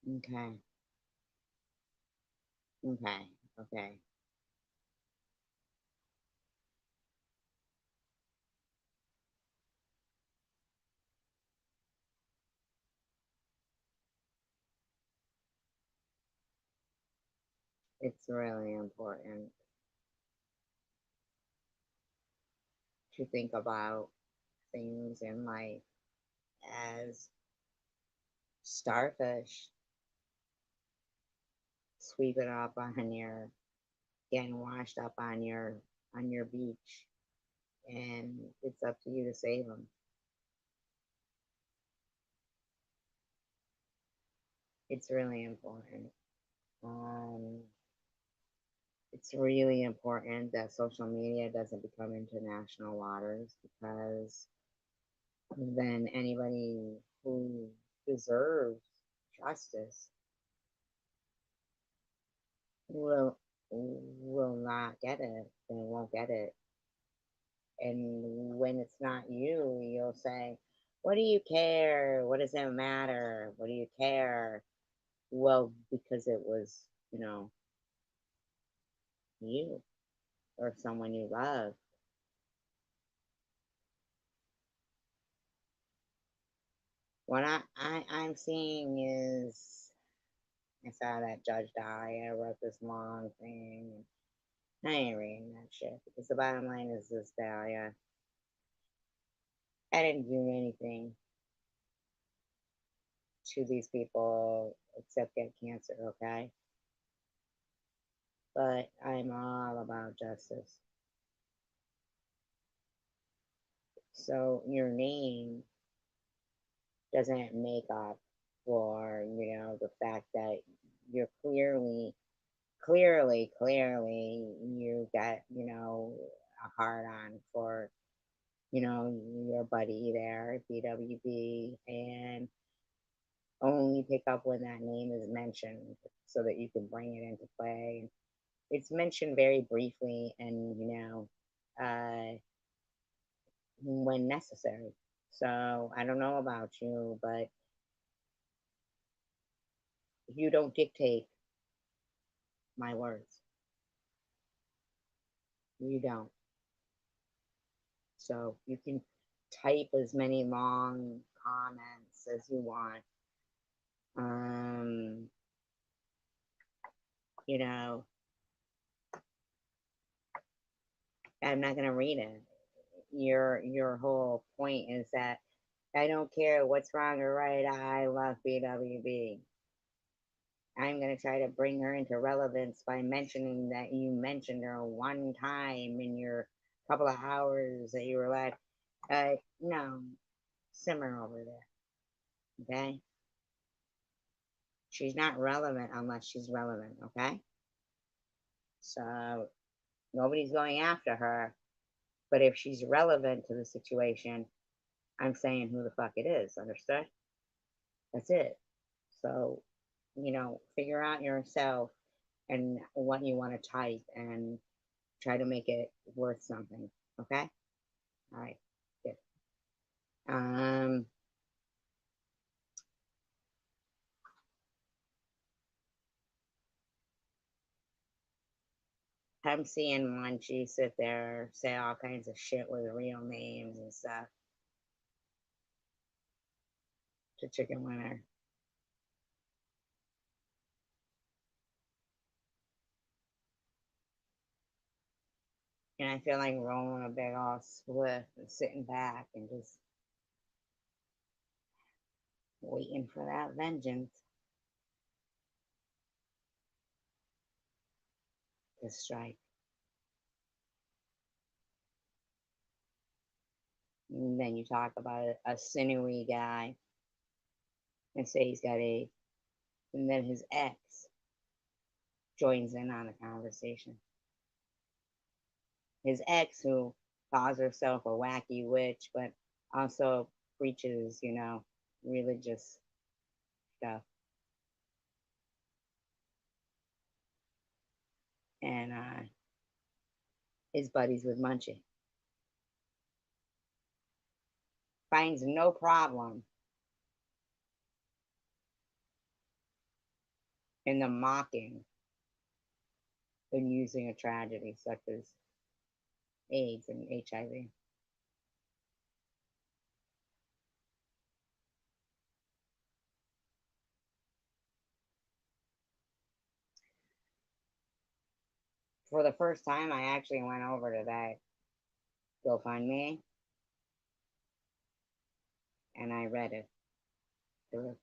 Okay. Okay. Okay. It's really important to think about things in life as starfish sweeping up on your, getting washed up on your beach, and it's up to you to save them. It's really important. Um, it's really important that social media doesn't become international waters, because then anybody who deserves justice will will not get it. They won't get it. And when it's not you, you'll say, "What do you care? What does it matter? What do you care?" Well, because it was, you or someone you love. What I'm seeing is, I saw that Judge Dahlia wrote this long thing. I ain't reading that shit, because the bottom line is this, Dahlia. I didn't do anything to these people except get cancer, okay? But I'm all about justice. So your name doesn't make up for, the fact that you're clearly you got, a hard on for, your buddy there at BWB, and only pick up when that name is mentioned so that you can bring it into play. It's mentioned very briefly, and, when necessary. So I don't know about you, but you don't dictate my words. You don't. So you can type as many long comments as you want. Um, you know, I'm not gonna read it. Your whole point is that I don't care what's wrong or right. I love BWB. I'm gonna try to bring her into relevance by mentioning that you mentioned her one time in your couple of hours that you were like, no, simmer over there, okay? She's not relevant unless she's relevant, okay? So nobody's going after her, but if she's relevant to the situation, I'm saying who the fuck it is, understood? That's it. So, figure out yourself and what you want to type, and try to make it worth something, okay? All right, good. Um, I'm seeing Munchie sit there, say all kinds of shit with real names and stuff to Chicken Winner. And I feel like rolling a big old spliff and sitting back and just waiting for that vengeance to strike. And then you talk about a sinewy guy and say he's got AIDS, and then his ex joins in on the conversation. His ex, who calls herself a wacky witch, but also preaches, religious stuff, and is buddies with Munchie, finds no problem and the mocking and using a tragedy such as AIDS and HIV. For the first time, I actually went over to that GoFundMe and I read it through.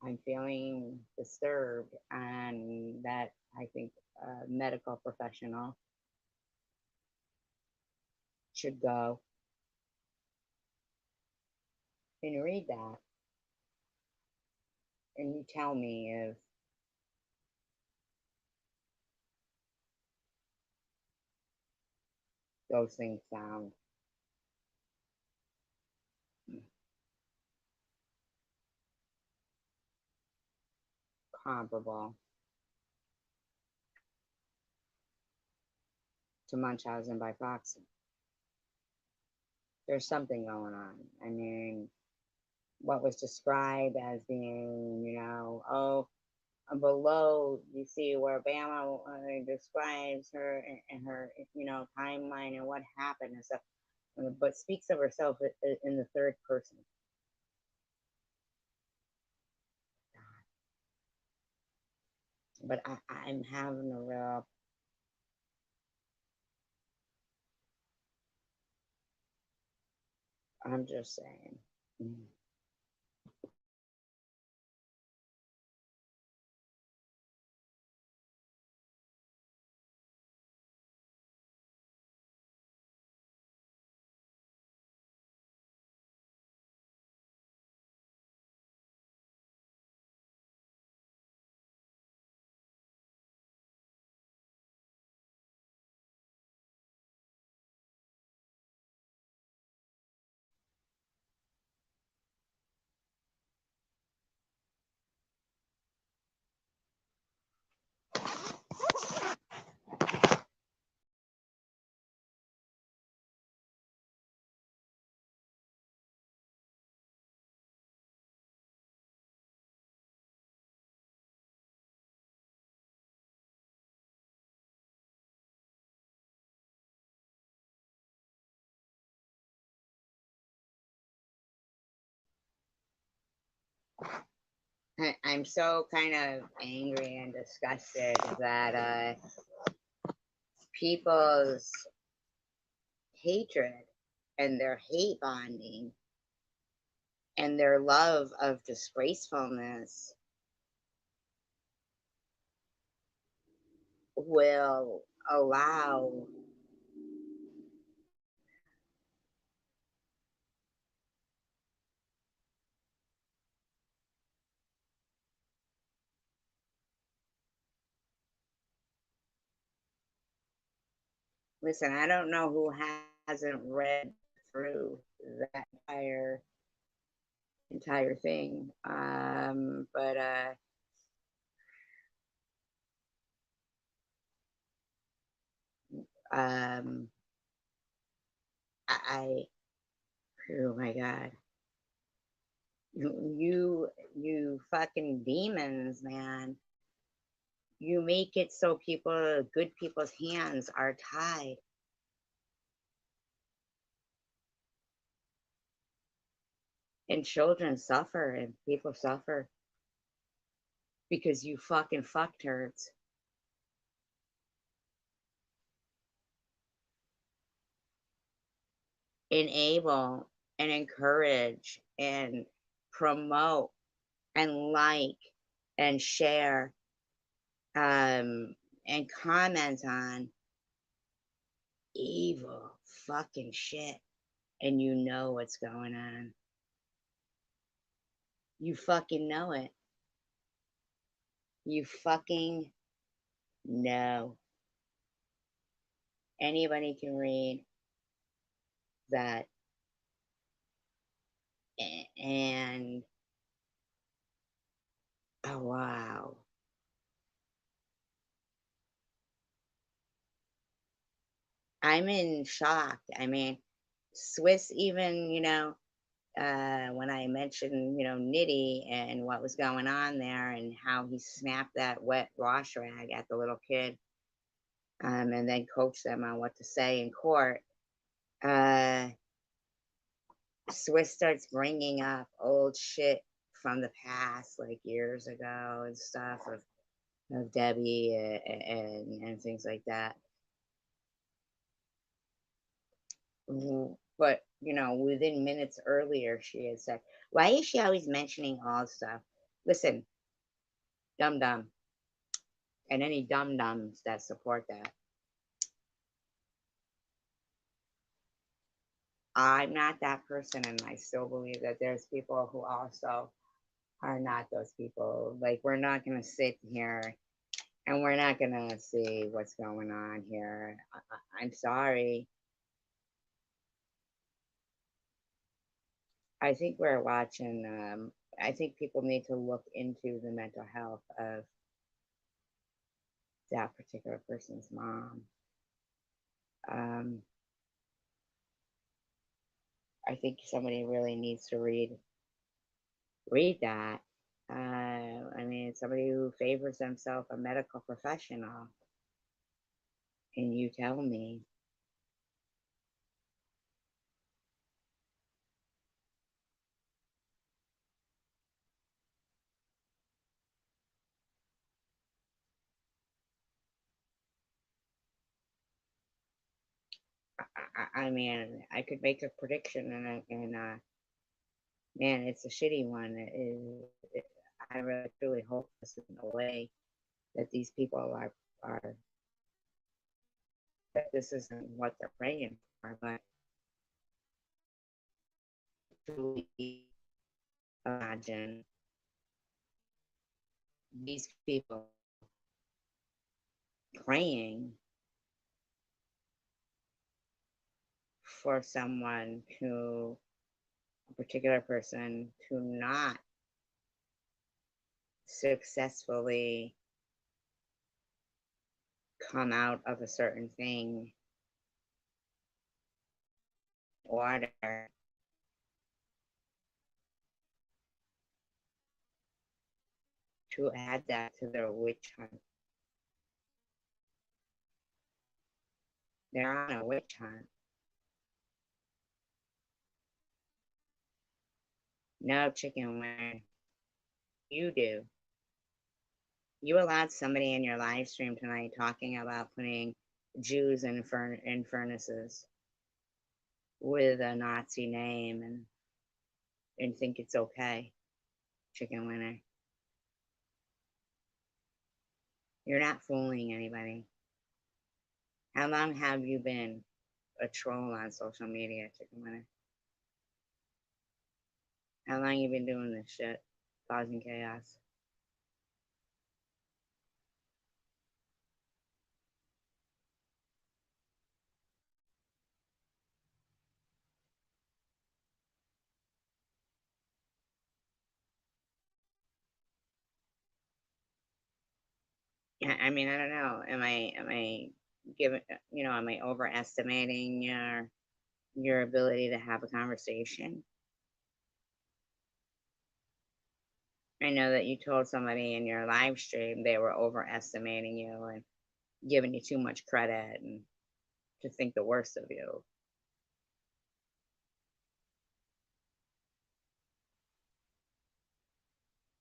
I'm feeling disturbed, and that I think a medical professional should go and read that. And you tell me if those things sound comparable to Munchausen by proxy. There's something going on. I mean, what was described as being, oh, below you see where Bama describes her and her, timeline and what happened and stuff, but speaks of herself in the third person. But I'm having a real. I'm just saying. I'm so kind of angry and disgusted that people's hatred and their hate bonding and their love of disgracefulness will allow listen, I don't know who hasn't read through that entire thing. But um I oh my god. You fucking demons, man. You make it so good people's hands are tied. And children suffer and people suffer because you fucking fucktards enable and encourage and promote and like and share and comment on evil fucking shit, and you know what's going on. You fucking know it. You fucking know. Anybody can read that. And oh wow. I'm in shock. I mean, Swiss even, when I mentioned, Nitty and what was going on there and how he snapped that wet wash rag at the little kid, and then coached them on what to say in court. Uh, Swiss starts bringing up old shit from the past, like years ago and stuff of Debbie and things like that. But, within minutes earlier, she had said, why is she always mentioning all stuff? Listen, dum dum, and any dum dums that support that. I'm not that person, and I still believe that there's people who also are not those people. Like, we're not going to sit here and we're not going to see what's going on here. I'm sorry. I think we're watching, I think people need to look into the mental health of that particular person's mom. I think somebody really needs to read that. I mean, somebody who favors themselves a medical professional, and you tell me. I mean, I could make a prediction, and man, it's a shitty one. I really truly hope this isn't a way that these people are that this isn't what they're praying for, but truly imagine these people praying for someone to, a particular person, to not successfully come out of a certain thing order to add that to their witch hunt. They're on a witch hunt. No, chicken wing. You do. You allowed somebody in your live stream tonight talking about putting Jews in furnaces with a Nazi name and think it's okay. Chicken winner. You're not fooling anybody. How long have you been a troll on social media, chicken winner? How long you been doing this shit, causing chaos? I mean, I don't know. Am I giving, am I overestimating your ability to have a conversation? I know that you told somebody in your live stream they were overestimating you and giving you too much credit and to think the worst of you.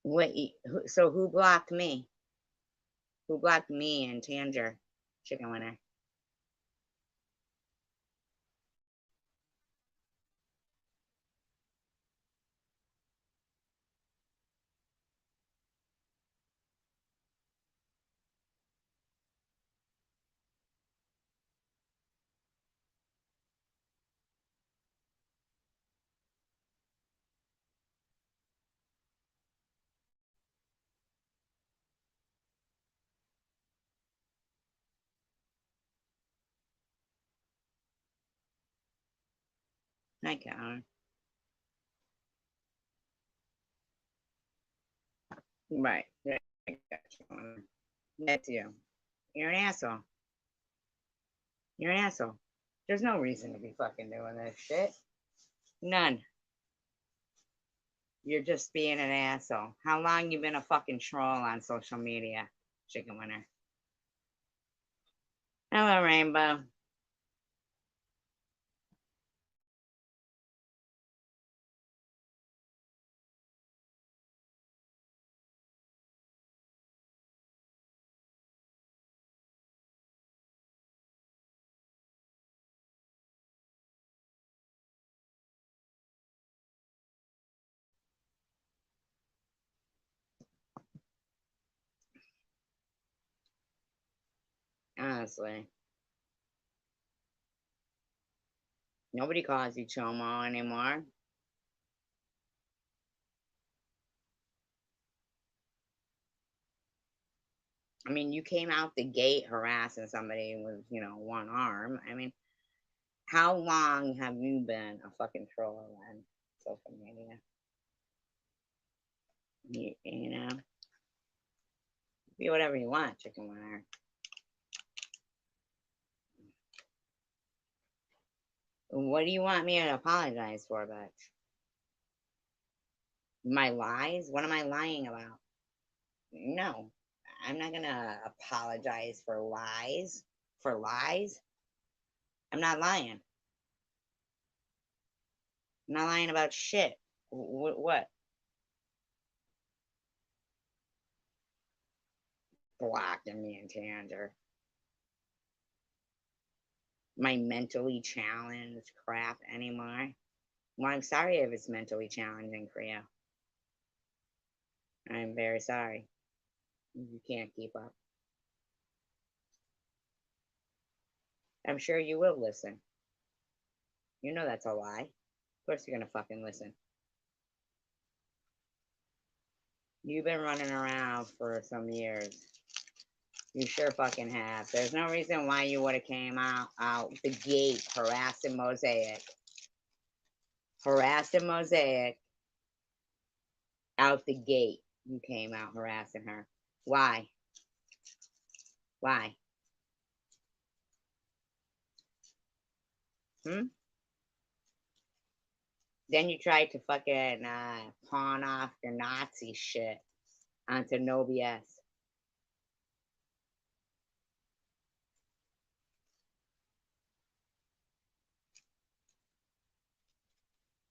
Wait, so who blocked me? Who blocked me and Tanger, chicken winner? I got right. Right. I got you. That's you. You're an asshole. You're an asshole. There's no reason to be fucking doing this shit. None. You're just being an asshole. How long you been a fucking troll on social media, chicken winner? Hello, Rainbow. Honestly, nobody calls you Chomo anymore. I mean, you came out the gate harassing somebody with, one arm. I mean, how long have you been a fucking troll on social media? You know, be whatever you want, chicken winner. What do you want me to apologize for, bitch? My lies? What am I lying about? No, I'm not gonna apologize for lies. For lies? I'm not lying. I'm not lying about shit. What? Blocking me and Tanger. My mentally challenged crap anymore. Well, I'm sorry if it's mentally challenging for you. I'm very sorry. You can't keep up. I'm sure you will listen. You know that's a lie. Of course you're gonna fucking listen. You've been running around for some years. You sure fucking have. There's no reason why you would have came out the gate harassing Mosaic. Harassing Mosaic out the gate. You came out harassing her. Why? Why? Hmm? Then you tried to fucking pawn off your Nazi shit onto No BS.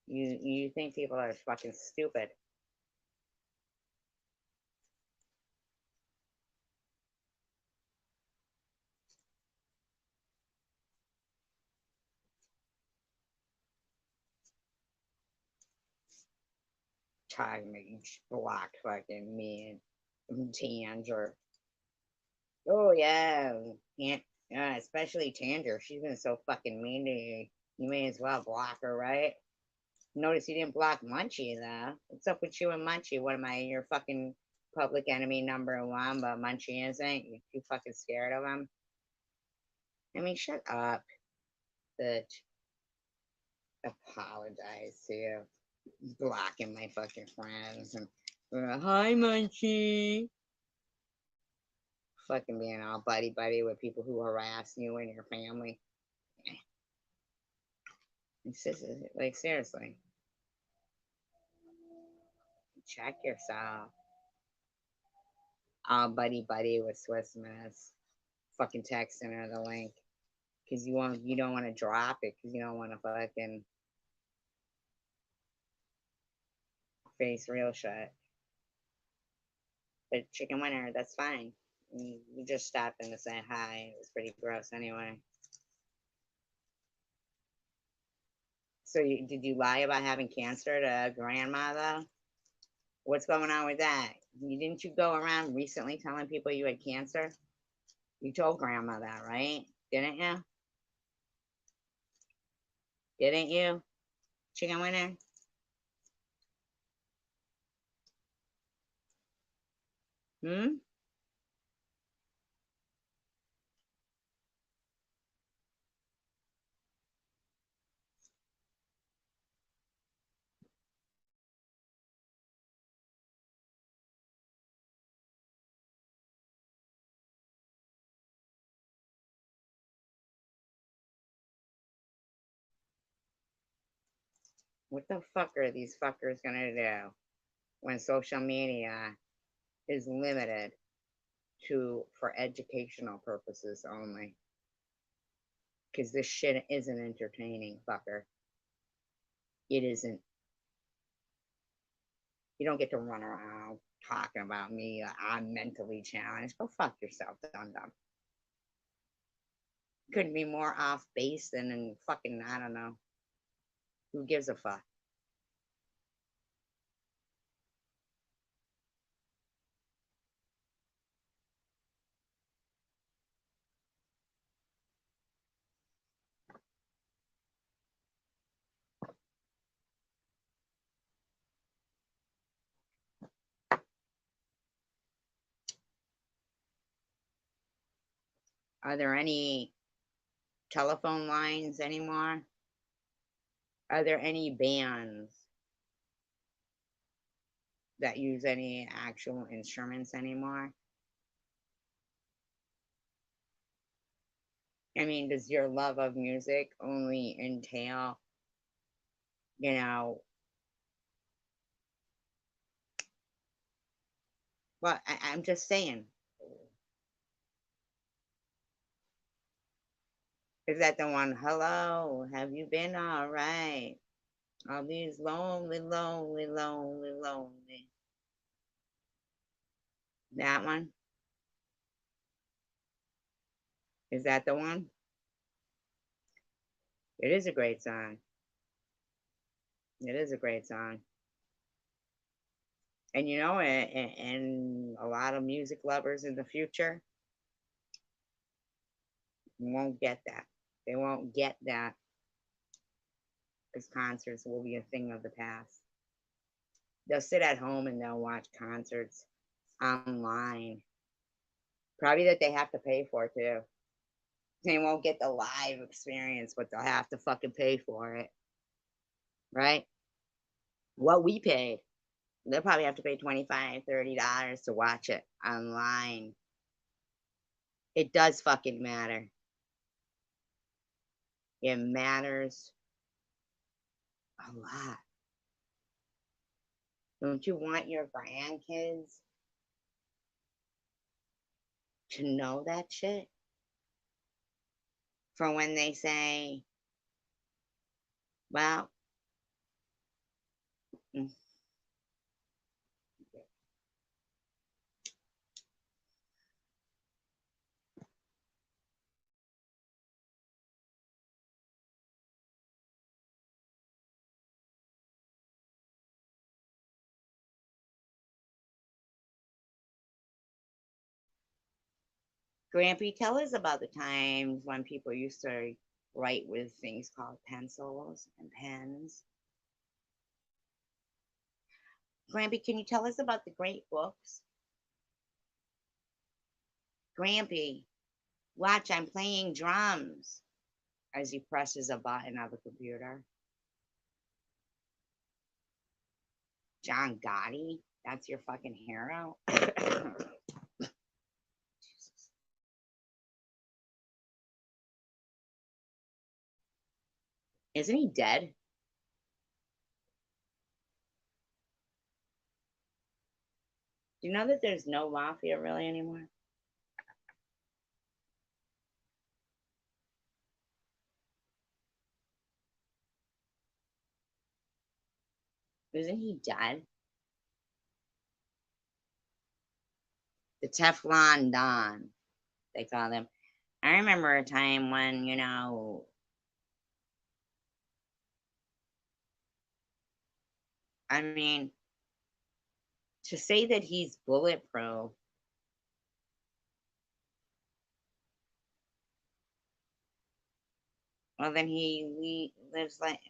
You think people are fucking stupid. Trying to block fucking me and Tanger. Oh yeah. Yeah, especially Tanger. She's been so fucking mean to you. You may as well block her, right? Notice you didn't block Munchie though. What's up with you and Munchie? What am I, your fucking public enemy number one, but Munchie isn't? You too fucking scared of him? I mean, shut up, bitch. Apologize to you. Blocking my fucking friends and hi Munchie. Fucking being all buddy buddy with people who harass you and your family. Like seriously, check yourself. All buddy buddy with Swiss Miss. Fucking texting her the link because you don't want to drop it because you don't want to fucking face real shit. But chicken winner, that's fine. You just stopped in to say hi. It was pretty gross anyway. So did you lie about having cancer to grandma though? What's going on with that? Didn't you go around recently telling people you had cancer? You told grandma that, right? Didn't you? Didn't you? Chicken winner? Hmm? What the fuck are these fuckers gonna do? when social media is limited to for educational purposes only. Because this shit isn't entertaining, fucker. It isn't. You don't get to run around talking about me. I'm mentally challenged. Go fuck yourself, dum dum. Couldn't be more off base than in fucking, I don't know. Who gives a fuck? Are there any telephone lines anymore? Are there any bands that use any actual instruments anymore? I mean, does your love of music only entail, you know, well, I'm just saying, is that the one, hello, have you been all right? All these lonely, lonely, lonely, lonely. That one? Is that the one? It is a great song. It is a great song. And you know, and a lot of music lovers in the future won't get that. They won't get that because concerts will be a thing of the past. They'll sit at home and they'll watch concerts online. Probably that they have to pay for too. They won't get the live experience, but they'll have to fucking pay for it. Right? What we paid. They'll probably have to pay $25, $30 to watch it online. It does fucking matter. It matters a lot. Don't you want your grandkids to know that shit? For when they say, well, mm, Grampy, tell us about the times when people used to write with things called pencils and pens. Grampy, can you tell us about the great books? Grampy, watch, I'm playing drums as he presses a button on the computer. John Gotti, that's your fucking hero? Isn't he dead? Do you know that there's no mafia really anymore? Isn't he dead? The Teflon Don, they call him. I remember a time when, I mean, to say that he's bulletproof, well, then he lives like,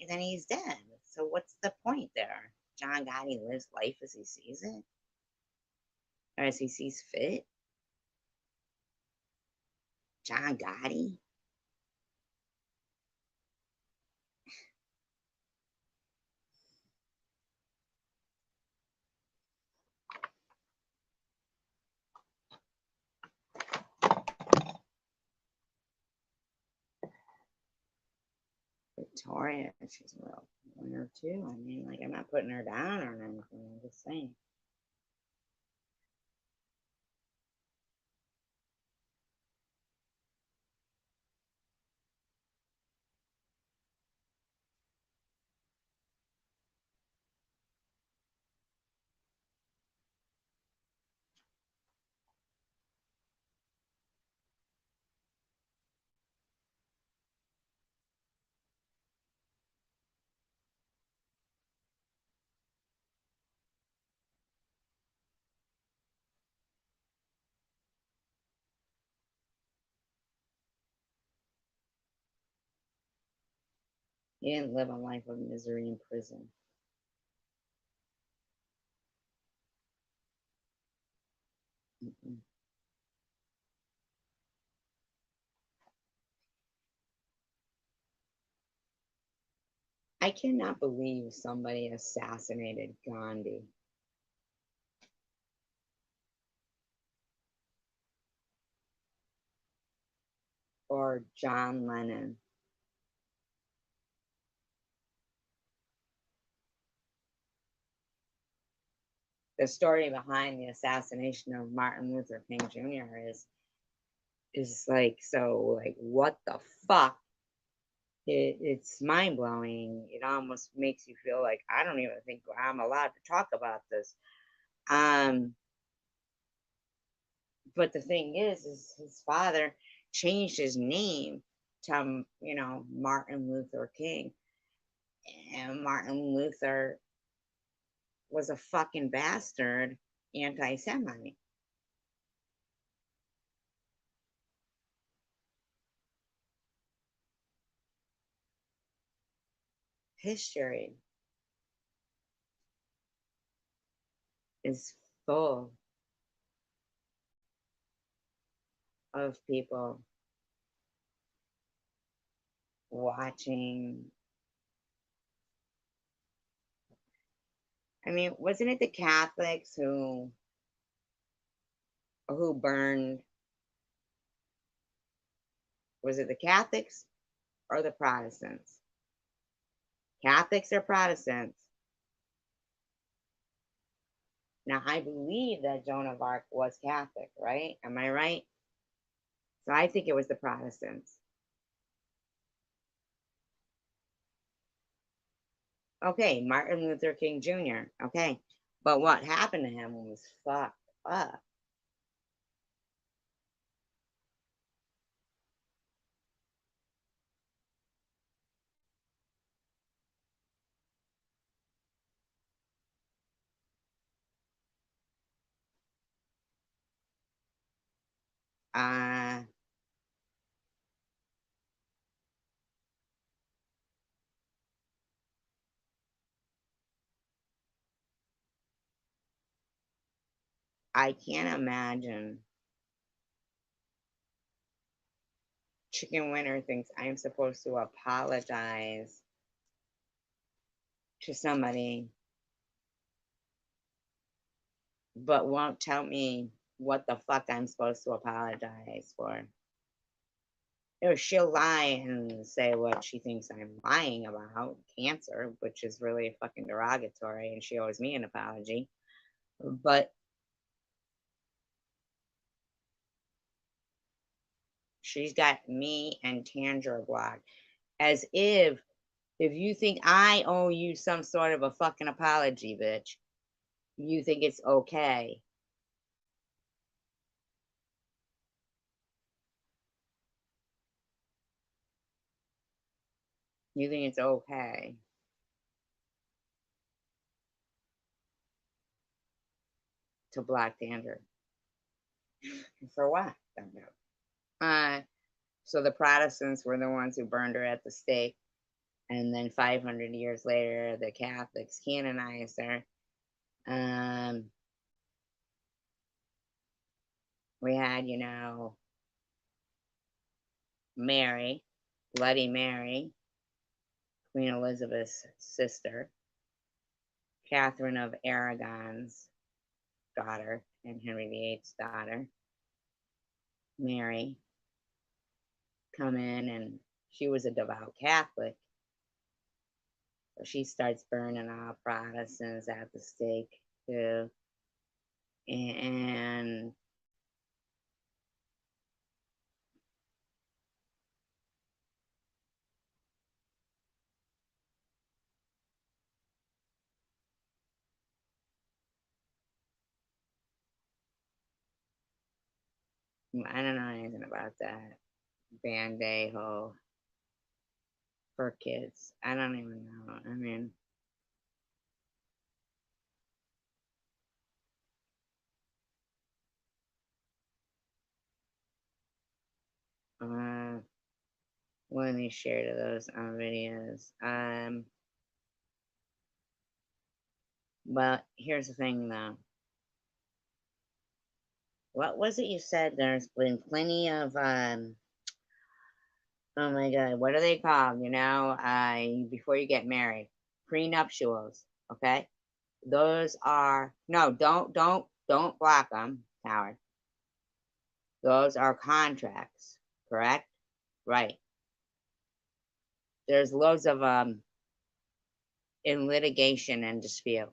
then he's dead. So what's the point there? John Gotti lives life as he sees it, or as he sees fit. John Gotti. Victoria, she's real. point her too. I mean, like, I'm not putting her down or anything. I'm just saying. He didn't live a life of misery in prison. Mm-mm. I cannot believe somebody assassinated Gandhi or John Lennon. The story behind the assassination of Martin Luther King Jr. is like, so like, what the fuck? It's mind blowing. It almost makes you feel like I don't even think I'm allowed to talk about this. Um, but the thing is his father changed his name to, Martin Luther King, and Martin Luther was a fucking bastard anti-Semite. History is full of people watching. I mean, wasn't it the Catholics who burned? Was it the Catholics or the Protestants? Catholics or Protestants? Now, I believe that Joan of Arc was Catholic, right? Am I right? So I think it was the Protestants. Okay, Martin Luther King Jr. Okay, but what happened to him was fucked up. Uh, I can't imagine. Chicken Winter thinks I'm supposed to apologize to somebody, but won't tell me what the fuck I'm supposed to apologize for. She'll lie and say what she thinks I'm lying about, cancer, which is really fucking derogatory, and she owes me an apology. But she's got me and Tandra blocked. As if you think I owe you some sort of a fucking apology, bitch, you think it's okay. You think it's okay to block Tandra. For what? Don't know. So the Protestants were the ones who burned her at the stake, and then 500 years later, the Catholics canonized her. Um, we had, Mary, Bloody Mary, Queen Elizabeth's sister, Catherine of Aragon's daughter, and Henry VIII's daughter, Mary, come in, and she was a devout Catholic. She starts burning all Protestants at the stake too. And I don't know anything about that. Band-Aid for kids. I don't even know. I mean, uh, let me share to those videos. But here's the thing though. What was it you said? There's been plenty of oh my god, what are they called? Before you get married, prenuptials. Okay, those are no, don't block them, Howard. Those are contracts, correct? Right. There's loads of in litigation and dispute.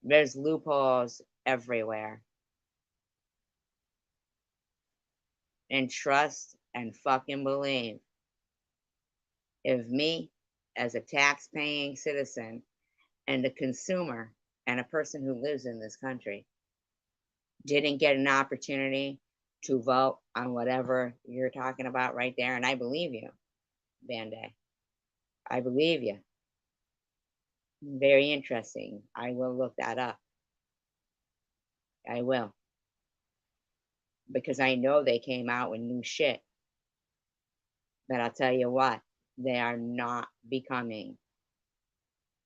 There's loopholes everywhere. And trust and fucking believe. If me, as a tax paying citizen and a consumer and a person who lives in this country, didn't get an opportunity to vote on whatever you're talking about right there, and I believe you, Band-Aid. I believe you. Very interesting. I will look that up. I will. Because I know they came out with new shit. But I'll tell you what, they are not becoming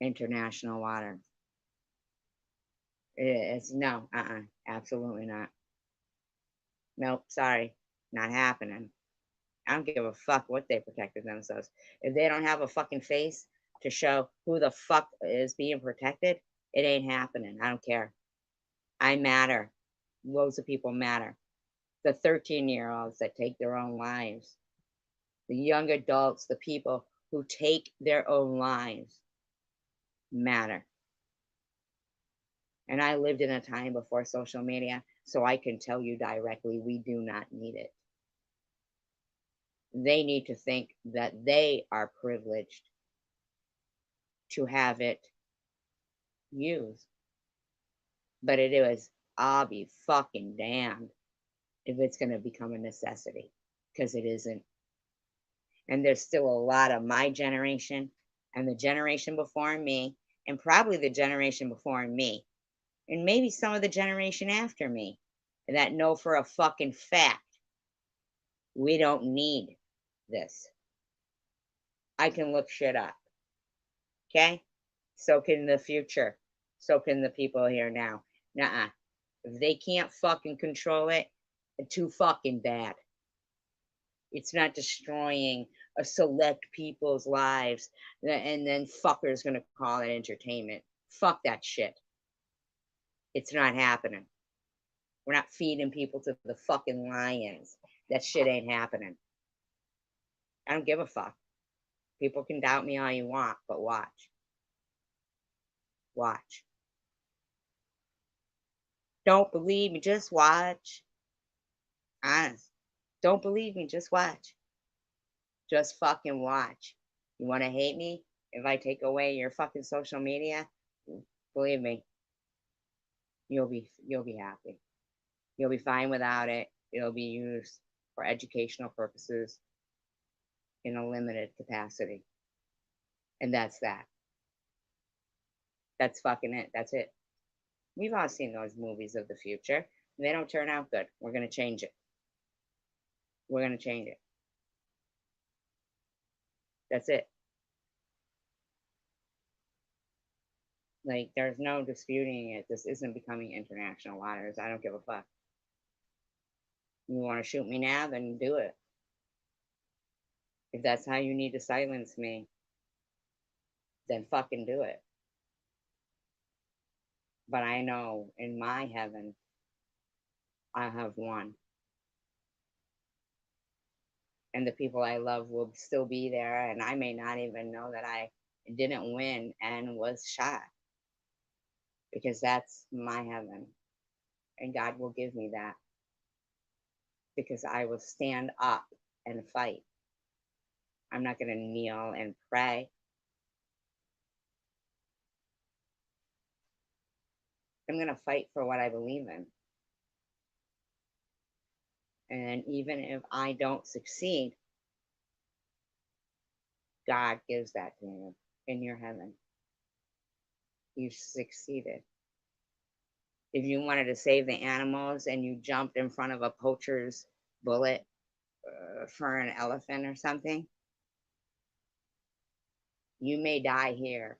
international water. It's no, absolutely not. Nope, sorry, not happening. I don't give a fuck what they protected themselves. If they don't have a fucking face to show who the fuck is being protected, it ain't happening. I don't care. I matter. Loads of people matter. The 13-year-olds that take their own lives, the young adults, the people who take their own lives matter. And I lived in a time before social media, so I can tell you directly we do not need it. They need to think that they are privileged to have it used. But it is, I'll be fucking damned if it's going to become a necessity, because it isn't. And there's still a lot of my generation and the generation before me, and probably the generation before me, and maybe some of the generation after me that know for a fucking fact we don't need this. I can look shit up. Okay? So can the future. So can the people here now. Nuh-uh. If they can't fucking control it, it's too fucking bad. It's not destroying a select people's lives and then fuckers gonna call it entertainment. Fuck that shit. It's not happening. We're not feeding people to the fucking lions. That shit ain't happening. I don't give a fuck. People can doubt me all you want, but watch. Watch. Don't believe me, just watch. Honest. Don't believe me, just watch. Just fucking watch. You want to hate me? If I take away your fucking social media, believe me, you'll be happy. You'll be fine without it. It'll be used for educational purposes in a limited capacity. And that's that. That's fucking it. That's it. We've all seen those movies of the future. They don't turn out good. We're going to change it. We're going to change it. That's it. Like, there's no disputing it. This isn't becoming international waters. I don't give a fuck. You want to shoot me now? Then do it. If that's how you need to silence me, then fucking do it. But I know in my heaven, I have won. and the people I love will still be there, and I may not even know that I didn't win and was shot, because that's my heaven, and God will give me that, because I will stand up and fight. I'm not going to kneel and pray. I'm going to fight for what I believe in. And even if I don't succeed, God gives that to you in your heaven. You succeeded. If you wanted to save the animals and you jumped in front of a poacher's bullet for an elephant or something, you may die here,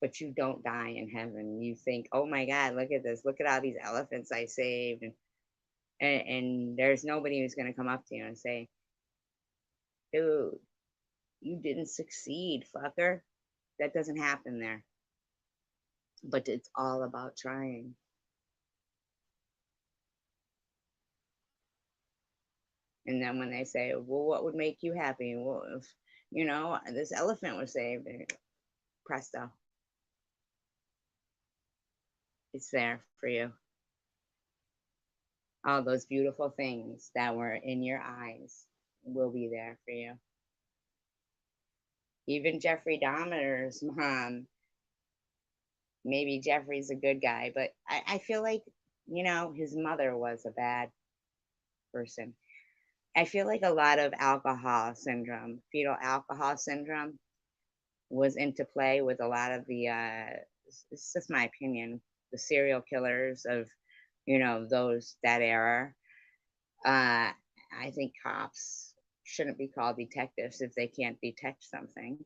but you don't die in heaven. You think, oh my God, look at this. Look at all these elephants I saved. And there's nobody who's going to come up to you and say, dude, you didn't succeed, fucker. That doesn't happen there. But it's all about trying. And then when they say, well, what would make you happy? Well, if, this elephant was saved, presto, it's there for you. All those beautiful things that were in your eyes will be there for you. Even Jeffrey Dahmer's mom, maybe Jeffrey's a good guy, but I feel like, his mother was a bad person. I feel like a lot of alcohol syndrome, fetal alcohol syndrome, was into play with a lot of the, it's just my opinion, the serial killers of, that era. I think cops shouldn't be called detectives if they can't detect something.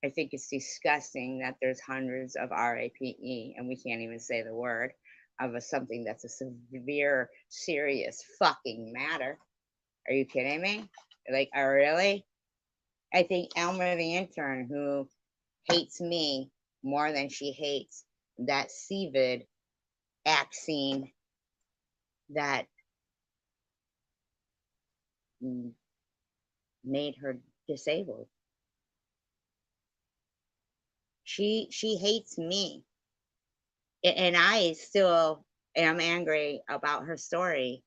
I think it's disgusting that there's hundreds of RAPE, and we can't even say the word, of something that's a severe, serious fucking matter. Are you kidding me? Like, oh, really? I think Elmer the intern, who hates me more than she hates that CVID vaccine that made her disabled. She hates me, and I still am angry about her story,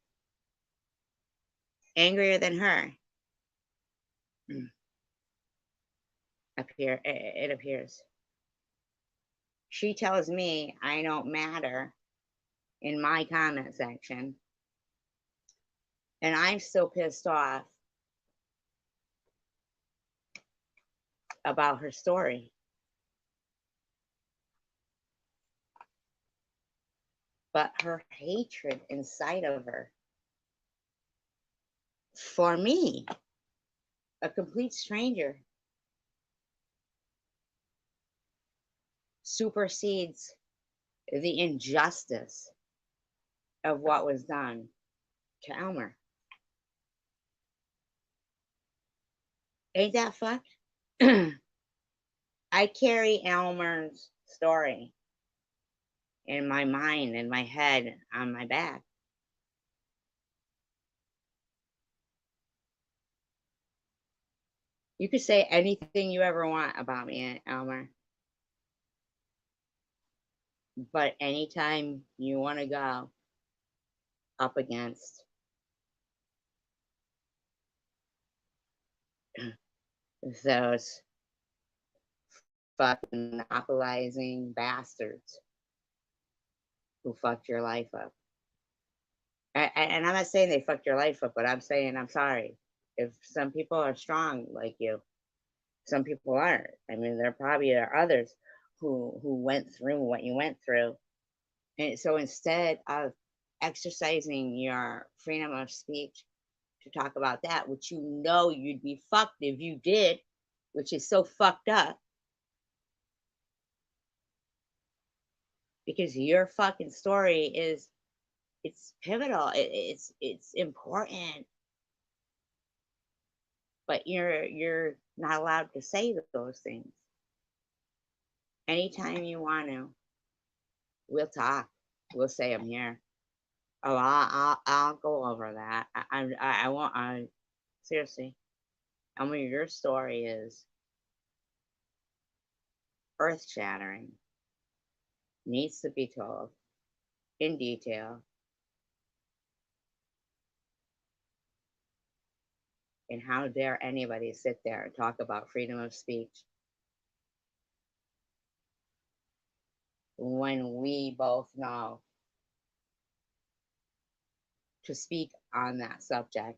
angrier than her. It appears. She tells me I don't matter in my comment section, and I'm still pissed off about her story. But her hatred inside of her for me, a complete stranger, supersedes the injustice of what was done to Elmer. Ain't that fucked? I carry Elmer's story in my mind, in my head, on my back. You could say anything you ever want about me, Elmer. But anytime you want to go up against those fucking monopolizing bastards who fucked your life up. And I'm not saying they fucked your life up, but I'm saying I'm sorry. If some people are strong like you, some people aren't. I mean, there probably are others who went through what you went through. And so instead of exercising your freedom of speech to talk about that, which you'd be fucked if you did, which is so fucked up, because your fucking story it's pivotal. It's important, but you're not allowed to say those things. Anytime you want to, we'll talk. We'll say them here. Oh, I'll go over that. I won't. I seriously. I mean, your story is earth shattering. Needs to be told in detail. And how dare anybody sit there and talk about freedom of speech when we both know to speak on that subject.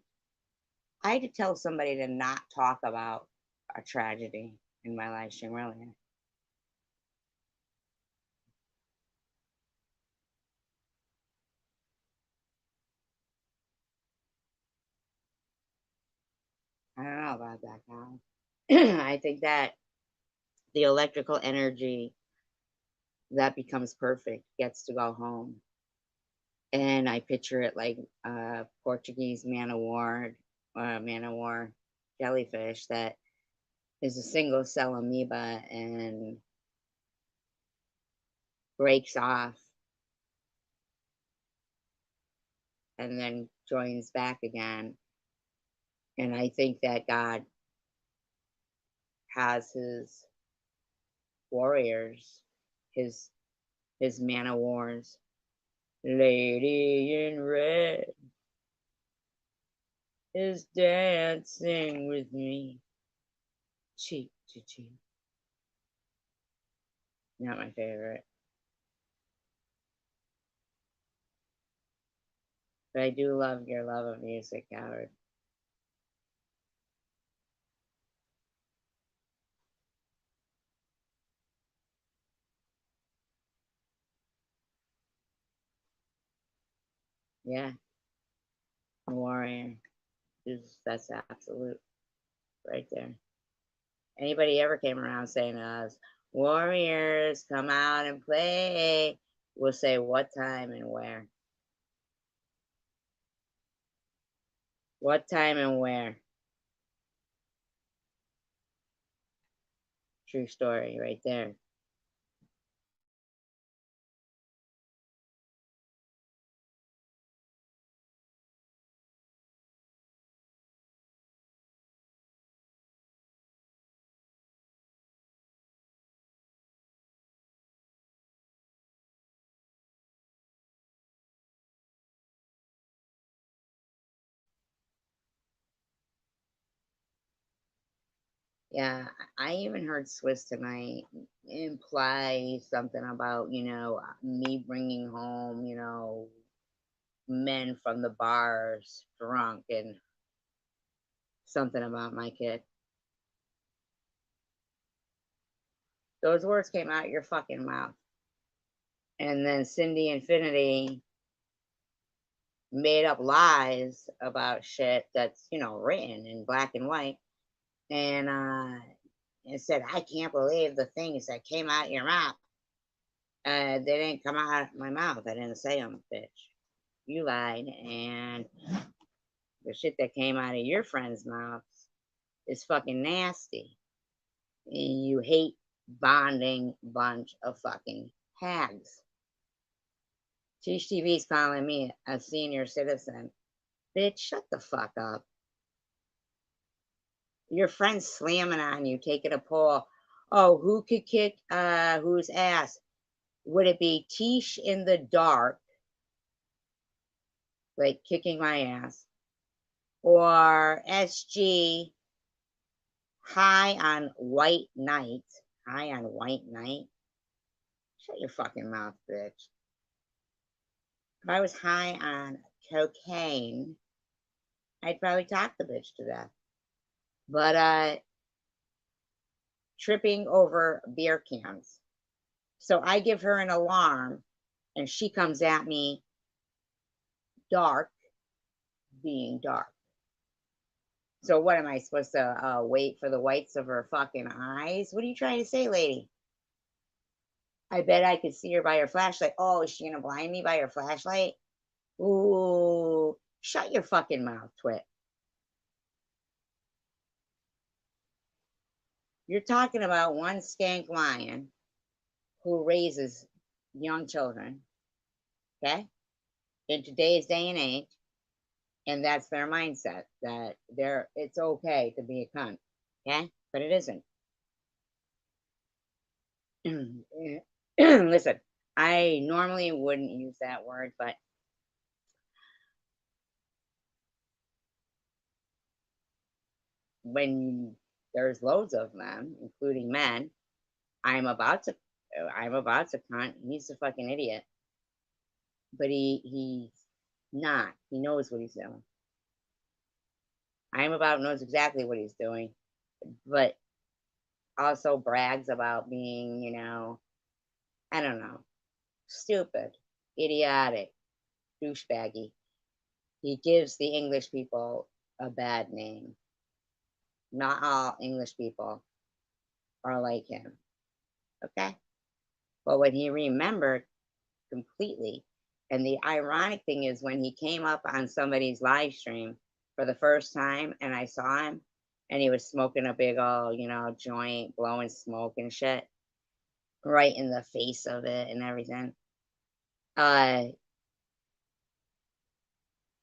I had to tell somebody to not talk about a tragedy in my live stream earlier. I don't know about that, Kyle. I think that the electrical energy that becomes perfect gets to go home. And I picture it like a Portuguese man of war jellyfish that is a single cell amoeba and breaks off and then joins back again. And I think that God has his warriors, his his man of wars. Lady in red is dancing with me, cheek to cheek. Not my favorite, but I do love your love of music, Howard. Yeah, warrior. That's absolute right there. Anybody ever came around saying to us, Warriors, come out and play, we'll say what time and where. What time and where. True story right there. Yeah, I even heard Swiss tonight imply something about, me bringing home, men from the bars drunk and something about my kid. Those words came out your fucking mouth. And then Cindy Infinity made up lies about shit that's, written in black and white. And said, I can't believe the things that came out your mouth. They didn't come out of my mouth. I didn't say them, bitch. You lied. And the shit that came out of your friends' mouths is fucking nasty. And you hate bonding bunch of fucking hags. Tish TV's calling me a senior citizen. Bitch, shut the fuck up. Your friend's slamming on you, taking a poll. Oh, who could kick whose ass? Would it be Tish in the dark, like kicking my ass, or SG high on white night? High on white night? Shut your fucking mouth, bitch. If I was high on cocaine, I'd probably talk the bitch to death. But tripping over beer cans. So I give her an alarm and she comes at me dark, being dark. So what am I supposed to wait for the whites of her fucking eyes? What are you trying to say, lady? I bet I could see her by her flashlight. Oh, is she gonna blind me by her flashlight? Ooh, shut your fucking mouth, twit. You're talking about one skank lion who raises young children, okay? in today's day and age, and that's their mindset that it's okay to be a cunt. Okay, but it isn't. Listen, I normally wouldn't use that word, but when there's loads of them, including men, I'm about to, I'm about to cunt. He's a fucking idiot, but he's not. He knows what he's doing. I'm about knows exactly what he's doing, but also brags about being, I don't know, stupid, idiotic, douchebaggy. He gives the English people a bad name. Not all English people are like him. Okay? But when he remembered completely, and the ironic thing is when he came up on somebody's live stream for the first time and I saw him and he was smoking a big old, joint, blowing smoke and shit right in the face of it and everything.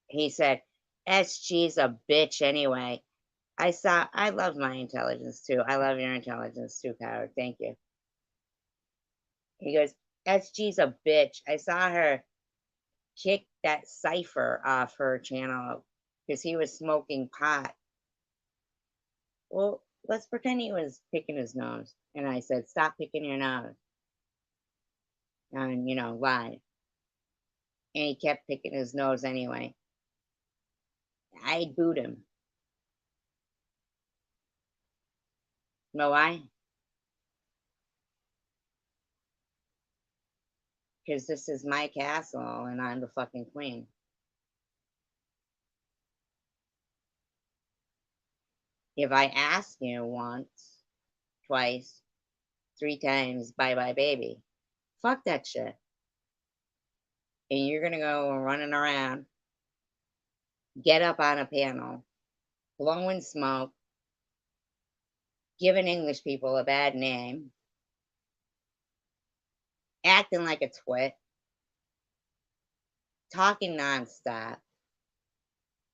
He said, SG's a bitch anyway. I love my intelligence too. I love your intelligence too, Coward. Thank you. He goes, SG's a bitch. I saw her kick that cipher off her channel because he was smoking pot. Well, let's pretend he was picking his nose. And I said, stop picking your nose. And, live. And he kept picking his nose anyway. I boot him. You know why? Because this is my castle and I'm the fucking queen. If I ask you once, twice, 3 times, bye bye, baby, fuck that shit. And you're going to go running around, get up on a panel, blowing smoke, giving English people a bad name, acting like a twit, talking nonstop,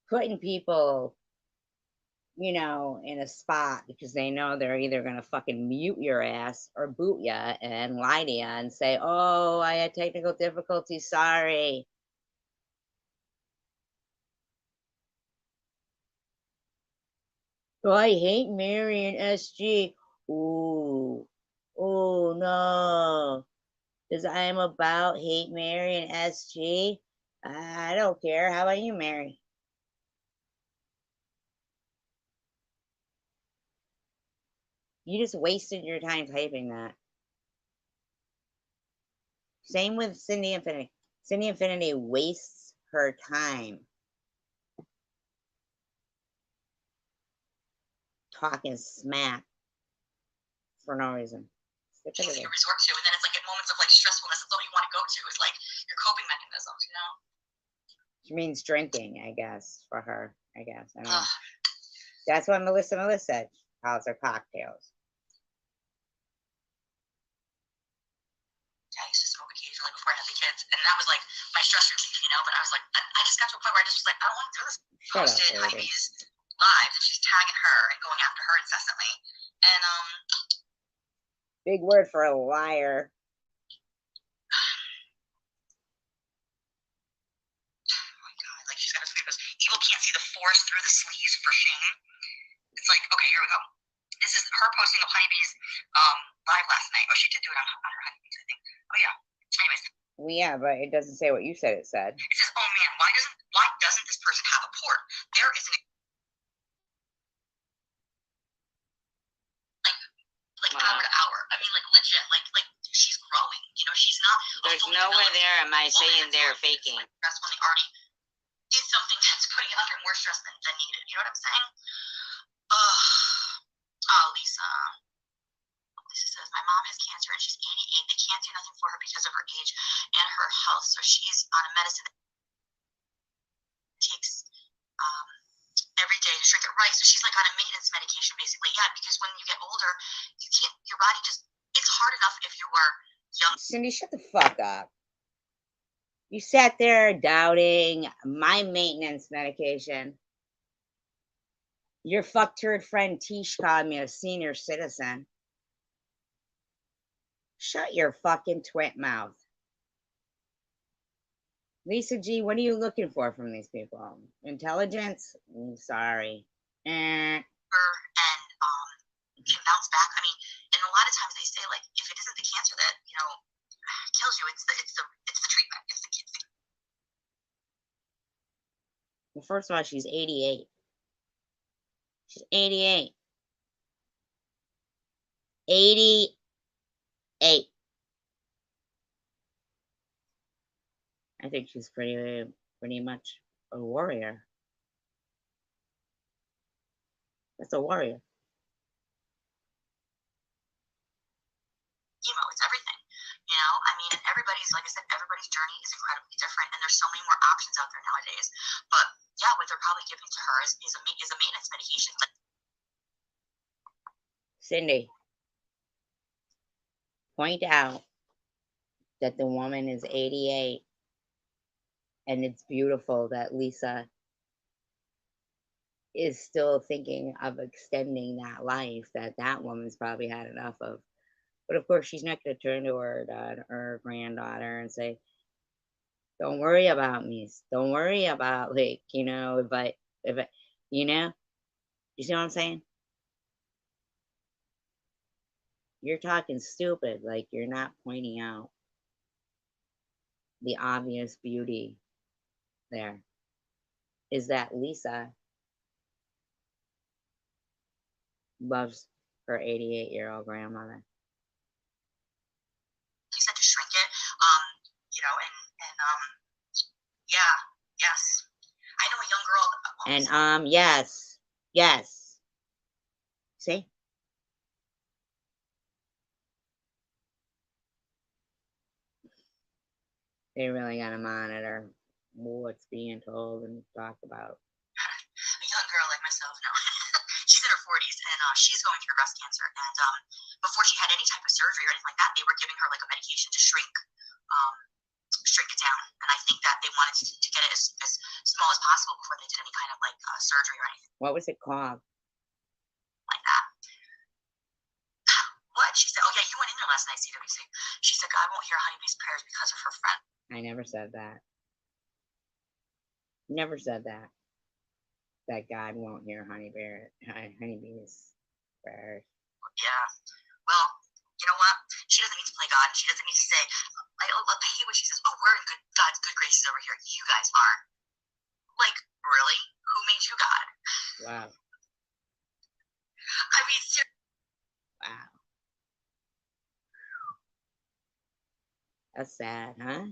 putting people, in a spot because they know they're either going to fucking mute your ass or boot you and lie to you and say, oh, I had technical difficulties, sorry. Oh, I hate marrying SG. Ooh, oh no. Because I'm about hate Mary and SG. I don't care. How about you, Mary? You just wasted your time typing that. Same with Cindy Infinity. Cindy Infinity wastes her time talking smack for no reason. Things that you resort to, and then it's like at moments of like stressfulness, that's all you want to go to is like your coping mechanisms. She means drinking, I guess, for her. I guess. I don't know. That's what Melissa calls her cocktails. I used to smoke occasionally before I had the kids, and that was like my stress relief. But I was like, I just got to a point where I just was like, I don't want to do this. Posted Honeybee's live, and she's tagging her and going after her incessantly, and big word for a liar. She's got a tweet goes, evil can't see the forest through the sleeves for shame. It's like, okay, here we go. This is her posting of Honeybee's live last night. Oh, she did do it on her Honeybees, I think. Oh yeah. Anyways. Well, yeah, but it doesn't say what you said it said. It says, oh man, why doesn't this person have a port? There is an like hour to hour. I mean, like legit, like she's growing. She's not. There's nowhere there am I saying they're faking. Like, that's when they already did something that's putting it under more stress than needed. You know what I'm saying? Oh, Lisa. Lisa says, my mom has cancer and she's 88. They can't do nothing for her because of her age and her health. So she's on a medicine that takes every day to shrink it right. So she's like on a maintenance medication basically. Yeah, because when you get older, you can't, your body just, it's hard enough if you were young. Cindy, shut the fuck up. You sat there doubting my maintenance medication. Your fuckturd friend Tish called me a senior citizen. Shut your fucking twit mouth. Lisa G, what are you looking for from these people? Intelligence? Sorry. And can bounce back. I mean, and a lot of times they say like, if it isn't the cancer that kills you, it's the treatment. It's the Well, first of all, she's 88. She's 88. 88. I think she's pretty much a warrior. That's a warrior. chemo. It's everything. I mean, everybody's, like I said, everybody's journey is incredibly different, and there's so many more options out there nowadays. But yeah, what they're probably giving to her is a maintenance medication. Cindy, point out that the woman is 88, and it's beautiful that Lisa is still thinking of extending that life that that woman's probably had enough of. But of course, she's not going to turn to her daughter or granddaughter and say, "Don't worry about me. Don't worry about if I, you see what I'm saying? You're talking stupid. Like you're not pointing out the obvious beauty there. Is that Lisa loves her 88-year-old grandmother? He said to shrink it, yeah, yes. I know a young girl. And yes. See? They really gotta monitor what's being told and talked about. A young girl like myself, no. She's in her 40s, and she's going through breast cancer. And before she had any type of surgery or anything like that, they were giving her like a medication to shrink it down. And I think that they wanted to get it as small as possible before they did any kind of like surgery or anything. What was it called? Like that. What? She said, oh yeah, you went in there last night, CWC. She said, God won't hear Honeybee's prayers because of her friend. I never said that. Never said that. That God won't hear Honeybee's prayers. Yeah. Well, you know what? She doesn't need to play God. She doesn't need to say, I hate when she says, oh, we're in God's good graces over here. You guys are. Like, really? Who made you God? Wow. I mean, wow. That's sad, huh?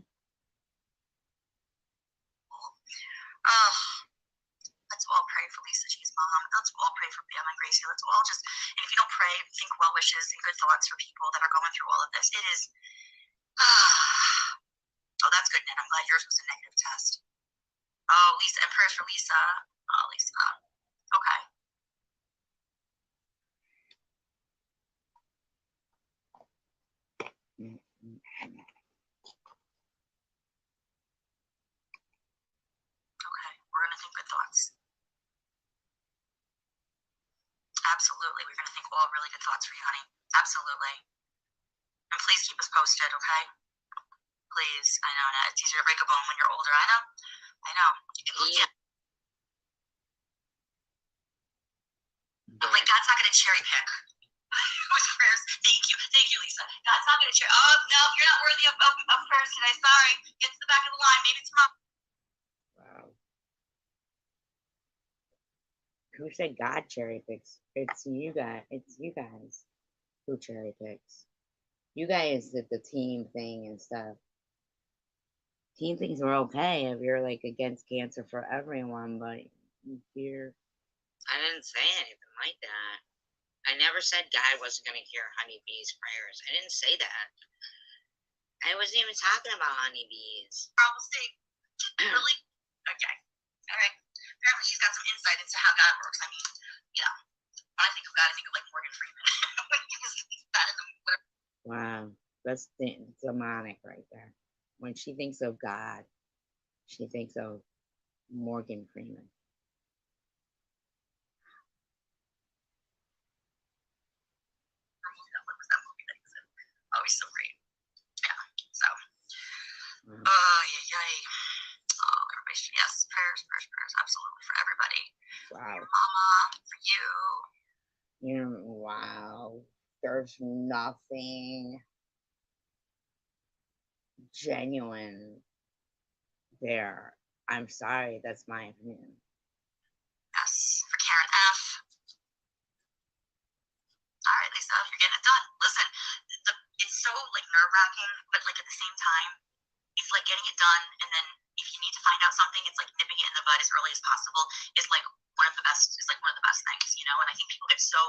Let's all pray for Lisa G's mom. Let's all pray for Bam and Gracie. Let's all just, and if you don't pray, think well wishes and good thoughts for people that are going through all of this. It is, oh, that's good, Ned. I'm glad yours was a negative test. Oh, Lisa, and prayers for Lisa. Oh, Lisa. Okay. Okay, we're going to think good thoughts. Absolutely. We're going to think all really good thoughts for you, honey. Absolutely. And please keep us posted, okay? Please. I know, Ned. It's easier to break a bone when you're older. I know. Yeah. Like, God's not going to cherry pick. Prayers. Thank you, Lisa. God's not going to cherry. Oh no, you're not worthy of prayers today. Sorry. Get to the back of the line. Maybe tomorrow. Wow. Who said God cherry picks? It's you guys. It's you guys who cherry picks. You guys did the team thing and stuff. Team things were okay if you're like against cancer for everyone, but here, I didn't say anything like that. I never said God wasn't going to hear honeybees' prayers. I didn't say that. I wasn't even talking about honeybees. We'll see. Really? Okay. All right. Apparently she's got some insight into how God works. I mean, when I think of God, I think of like Morgan Freeman. Wow. That's demonic right there. When she thinks of God, she thinks of Morgan Freeman. What was that movie that he said? Oh, he's so great. Yeah. So. Wow. Oh, yay. Oh, everybody should, yes, prayers, absolutely, for everybody. Wow. Your mama, for you. Wow. There's nothing genuine there. I'm sorry, that's my opinion. Yes, for Karen F. All right, Lisa, you're getting it done. Listen, it's so like nerve-wracking, but like at the same time, it's like getting it done, and then if you need to find out something, it's like nipping it in the bud as early as possible is like one of the best. Is like one of the best things, you know. And I think people get so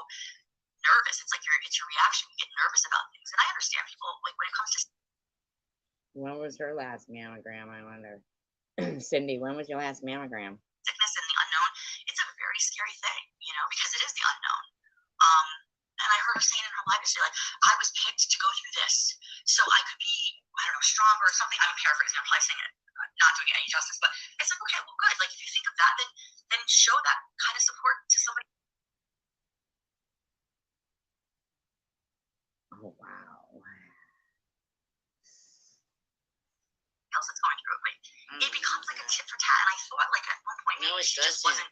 nervous. It's like it's your reaction. You get nervous about things, and I understand people like when it comes to. When was her last mammogram? I wonder. Cindy, when was your last mammogram? Sickness and the unknown. It's a very scary thing, you know, because it is the unknown. And I heard her saying in her life yesterday, like, I was picked to go through this so I could be, I don't know, stronger or something. I'm paraphrasing, I'm probably saying it, not doing it any justice, but it's like, okay, well, good. Like, if you think of that, then show that kind of support to somebody. Oh, wow. Else that's going through it, but it becomes like a tit for tat. And I thought, like, at one point, maybe she just wasn't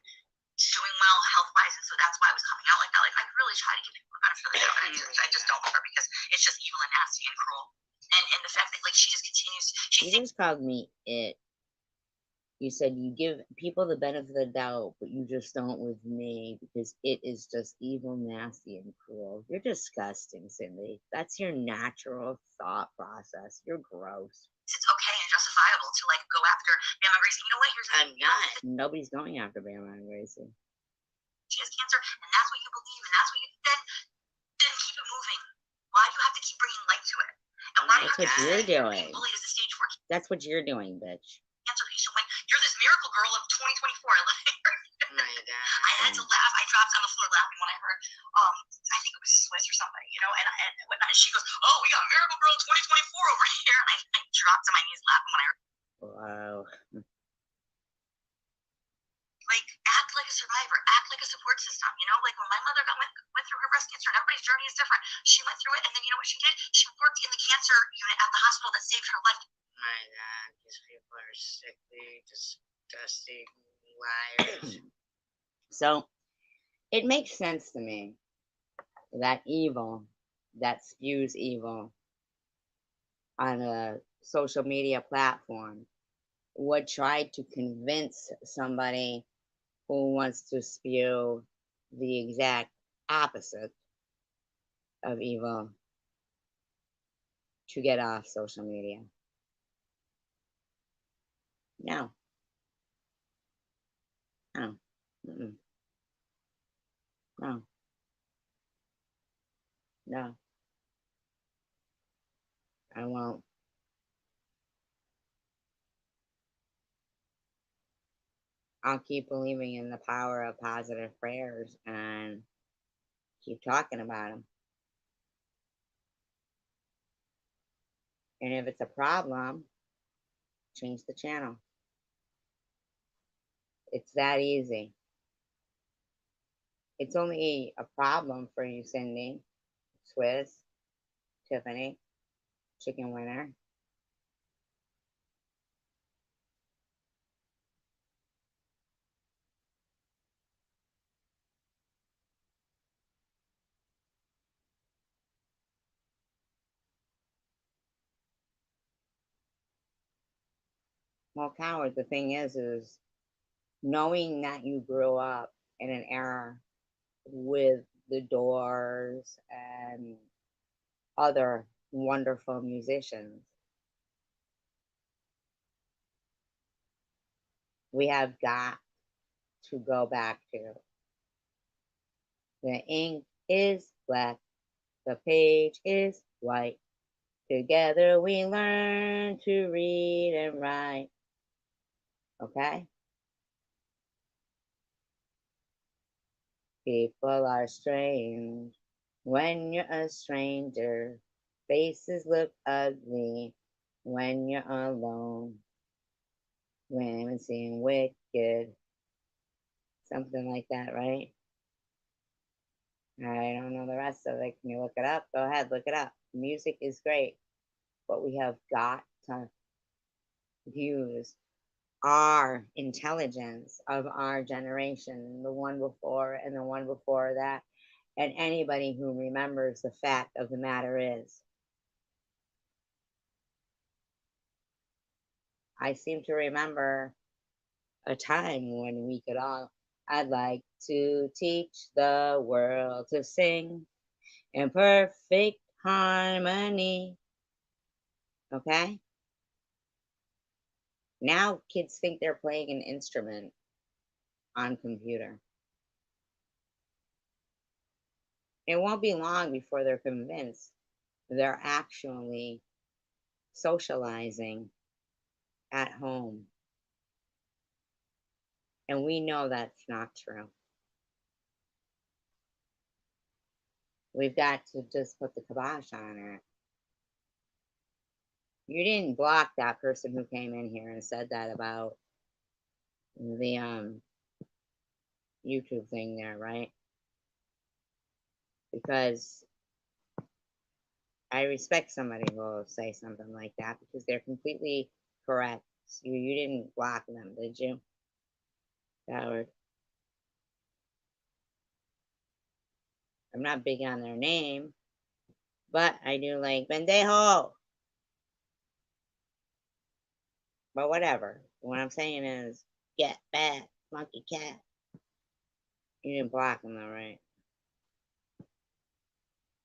doing well health wise, and so that's why it was coming out like that. Like, I really try to give people the benefit of the doubt, and I just don't with her because it's just evil and nasty and cruel. And the fact that like she just continues. You just called me it. You said you give people the benefit of the doubt, but you just don't with me because it is just evil, nasty, and cruel. You're disgusting, Cindy. That's your natural thought process. You're gross. It's okay and justifiable to like go after Bama Gracie. You know what? Here's I'm not. Nobody's going after Bama Gracie. She has cancer, and that's what you believe, and that's what you then keep it moving. Why do you have to keep bringing light to it? And why that's what you're doing. Bullied as a stage 4 that's what you're doing, bitch. Cancer patient. Like you're this miracle girl of 2024. Like, my God. I had to laugh. I dropped on the floor laughing when I heard. I think it was Swiss or somebody, you know. And whatnot. She goes, "Oh, we got Miracle Girl 2024 over here," and I dropped to my knees laughing when I heard. Wow. Like, act like a survivor, act like a support system. You know, like when my mother went through her breast cancer, and everybody's journey is different. She went through it, and then you know what she did? She worked in the cancer unit at the hospital that saved her life. My God, these people are sickly, disgusting liars. So, it makes sense to me that evil, that spews evil on a social media platform would try to convince somebody who wants to spew the exact opposite of evil to get off social media. No. No. Mm-mm. No. No. I won't. I'll keep believing in the power of positive prayers and keep talking about them. And if it's a problem, change the channel. It's that easy. It's only a problem for you, Cindy, Swiss, Tiffany, Chicken Winner. Well, coward, the thing is knowing that you grew up in an era with the Doors and other wonderful musicians, we have got to go back to. The ink is black, the page is white. Together we learn to read and write. Okay? People are strange when you're a stranger. Faces look ugly when you're alone, women seem wicked, something like that, right? I don't know the rest of it. Can you look it up? Go ahead, look it up. Music is great, but we have got to use our intelligence of our generation, the one before and the one before that, and anybody who remembers. The fact of the matter is, I seem to remember a time when we could all, I'd like to teach the world to sing in perfect harmony. Okay? Now kids think they're playing an instrument on computer. It won't be long before they're convinced they're actually socializing at home. And we know that's not true. We've got to just put the kibosh on it. You didn't block that person who came in here and said that about the YouTube thing there, right? Because I respect somebody who will say something like that because they're completely correct. You didn't block them, did you, Howard? I'm not big on their name, but I do like Bendejo. But whatever. What I'm saying is, get back, monkey cat. You didn't block them though, right?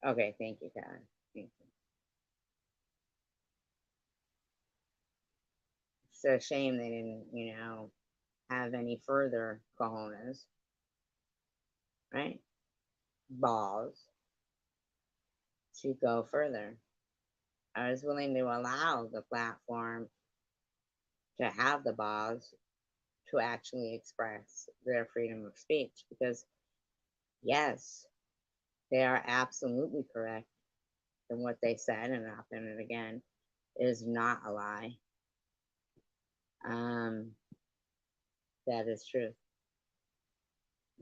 Okay, thank you, God. Thank you. It's a shame they didn't, have any further cojones, right? Balls to go further. I was willing to allow the platform to have the balls to actually express their freedom of speech because, yes, they are absolutely correct in what they said, and often and again is not a lie. Um, that is true.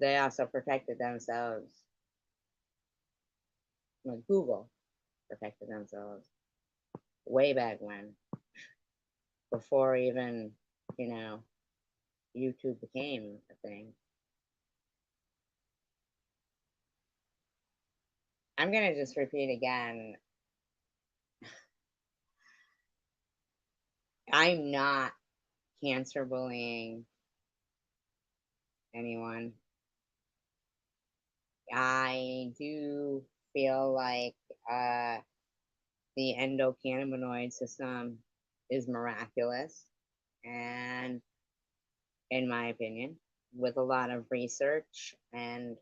They also protected themselves. Like Google protected themselves way back when, before even, you know, YouTube became a thing. I'm gonna just repeat again. I'm not cancer bullying anyone. I do feel like the endocannabinoid system is miraculous, and in my opinion, with a lot of research and,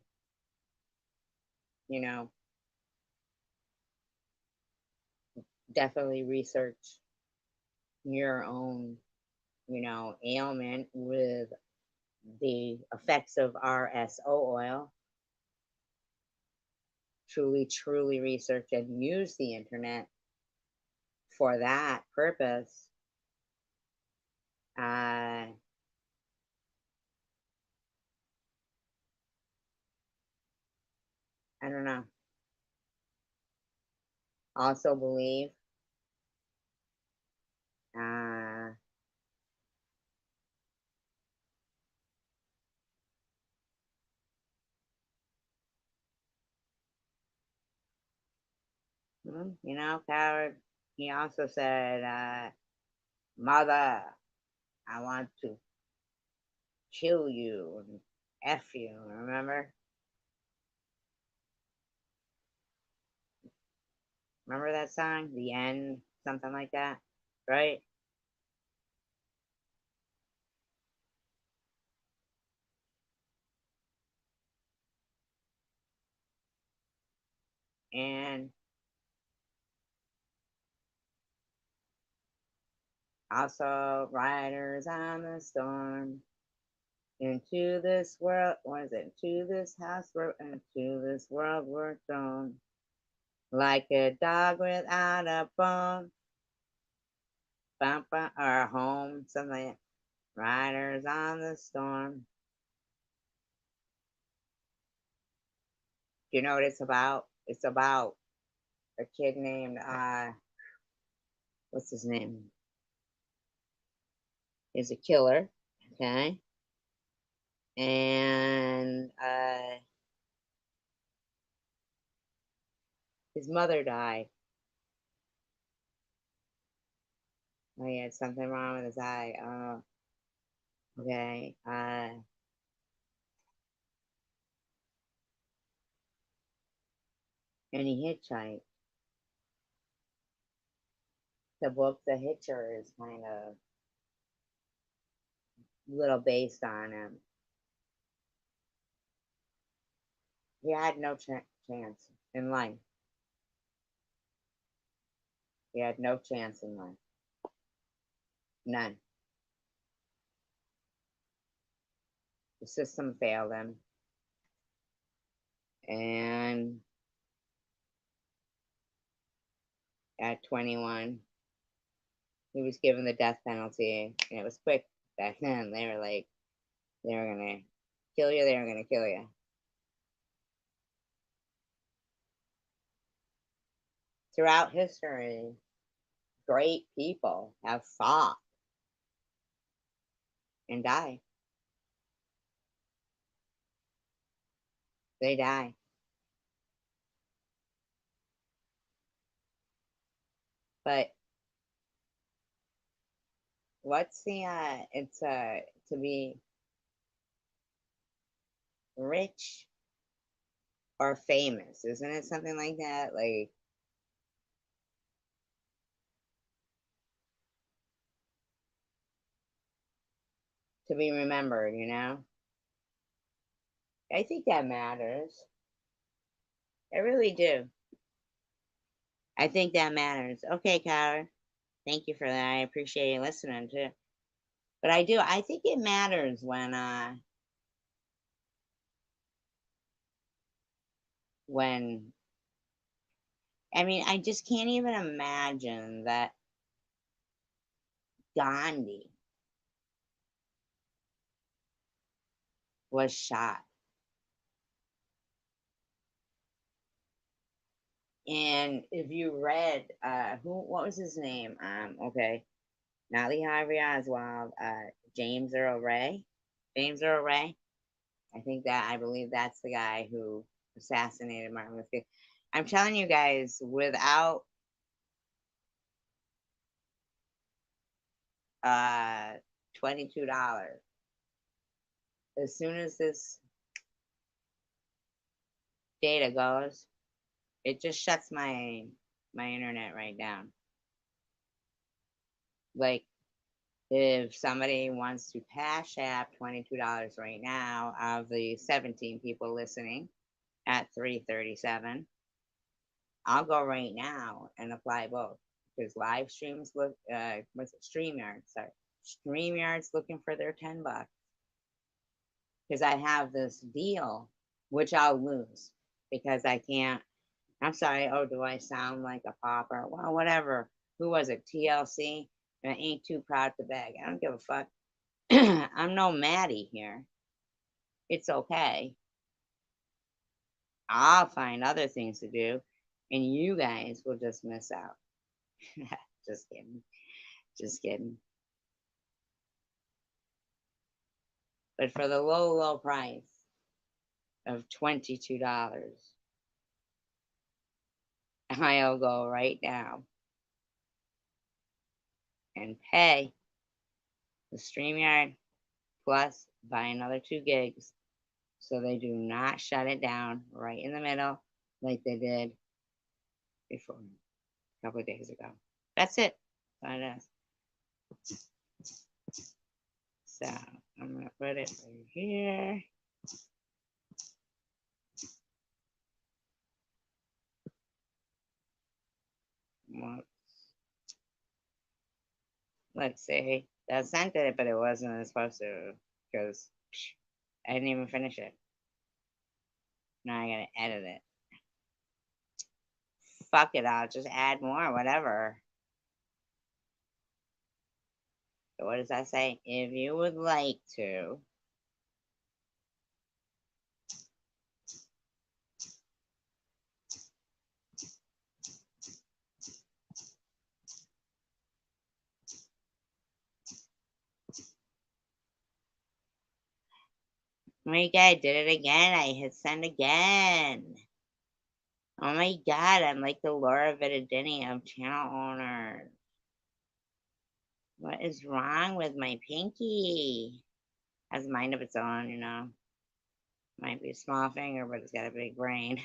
you know, definitely research your own, ailment with the effects of RSO oil. Truly, truly research and use the internet for that purpose. Uh, I don't know. Also believe uh, Coward, he also said, Mother, I want to kill you and F you, remember? Remember that song? The End, something like that, right? And also, Riders on the Storm. Into this world, what is it? To this house, into this world we're thrown. Like a dog without a bone. bumper or home, something like that. Riders on the Storm. You know what it's about? It's about a kid named what's his name? He's a killer, okay? And his mother died. Oh, he had something wrong with his eye. Okay. And he hitchhiked. The book The Hitcher is kind of a little based on him. He had no chance in life. He had no chance in life. None. The system failed him. And at 21, he was given the death penalty. And it was quick back then. They were like, they were going to kill you, they were going to kill you. Throughout history, great people have fought and died. They die. But what's the it's to be rich or famous, isn't it something like that? Like, to be remembered, you know? I think that matters. I really do. I think that matters. Okay, Kyler. Thank you for that. I appreciate you listening too. But I do. I think it matters when I mean, I just can't even imagine that Gandhi was shot. And if you read what was his name? Okay. Not Lee Harvey Oswald, James Earl Ray. James Earl Ray. I believe that's the guy who assassinated Martin Luther King. I'm telling you guys, without uh $22, as soon as this data goes, it just shuts my internet right down. Like, if somebody wants to Cash App $22 right now, of the 17 people listening at 3:37, I'll go right now and apply both, because live streams look what's it, StreamYard, sorry. StreamYard's looking for their $10 because I have this deal, which I'll lose because I can't. I'm sorry. Oh, do I sound like a pauper? Well, whatever. Who was it? TLC? I ain't too proud to beg. I don't give a fuck. I'm no Maddie here. It's okay. I'll find other things to do, and you guys will just miss out. Just kidding. Just kidding. But for the low, low price of $22, I'll go right now and pay the StreamYard plus buy another 2 gigs so they do not shut it down right in the middle like they did before a couple of days ago. That's it. That's so I'm gonna put it right here. Let's see. That sent it, but it wasn't supposed to because I didn't even finish it. Now I gotta edit it. Fuck it, I'll just add more, whatever. So what does that say? If you would like to. Oh my god, I did it again. I hit send again. Oh my god, I'm like the Laura Vitadini of channel owners. What is wrong with my pinky? Has a mind of its own, you know. Might be a small finger, but it's got a big brain.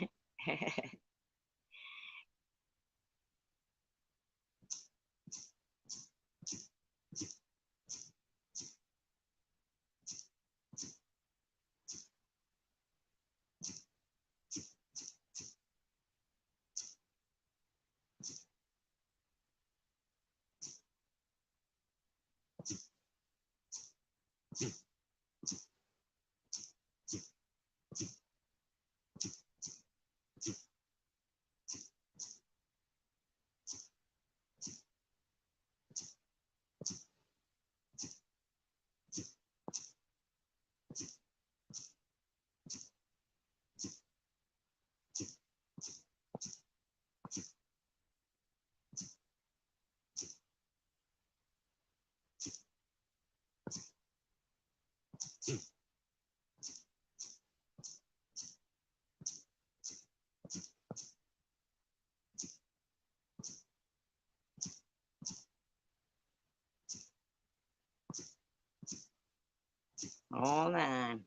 Hold on.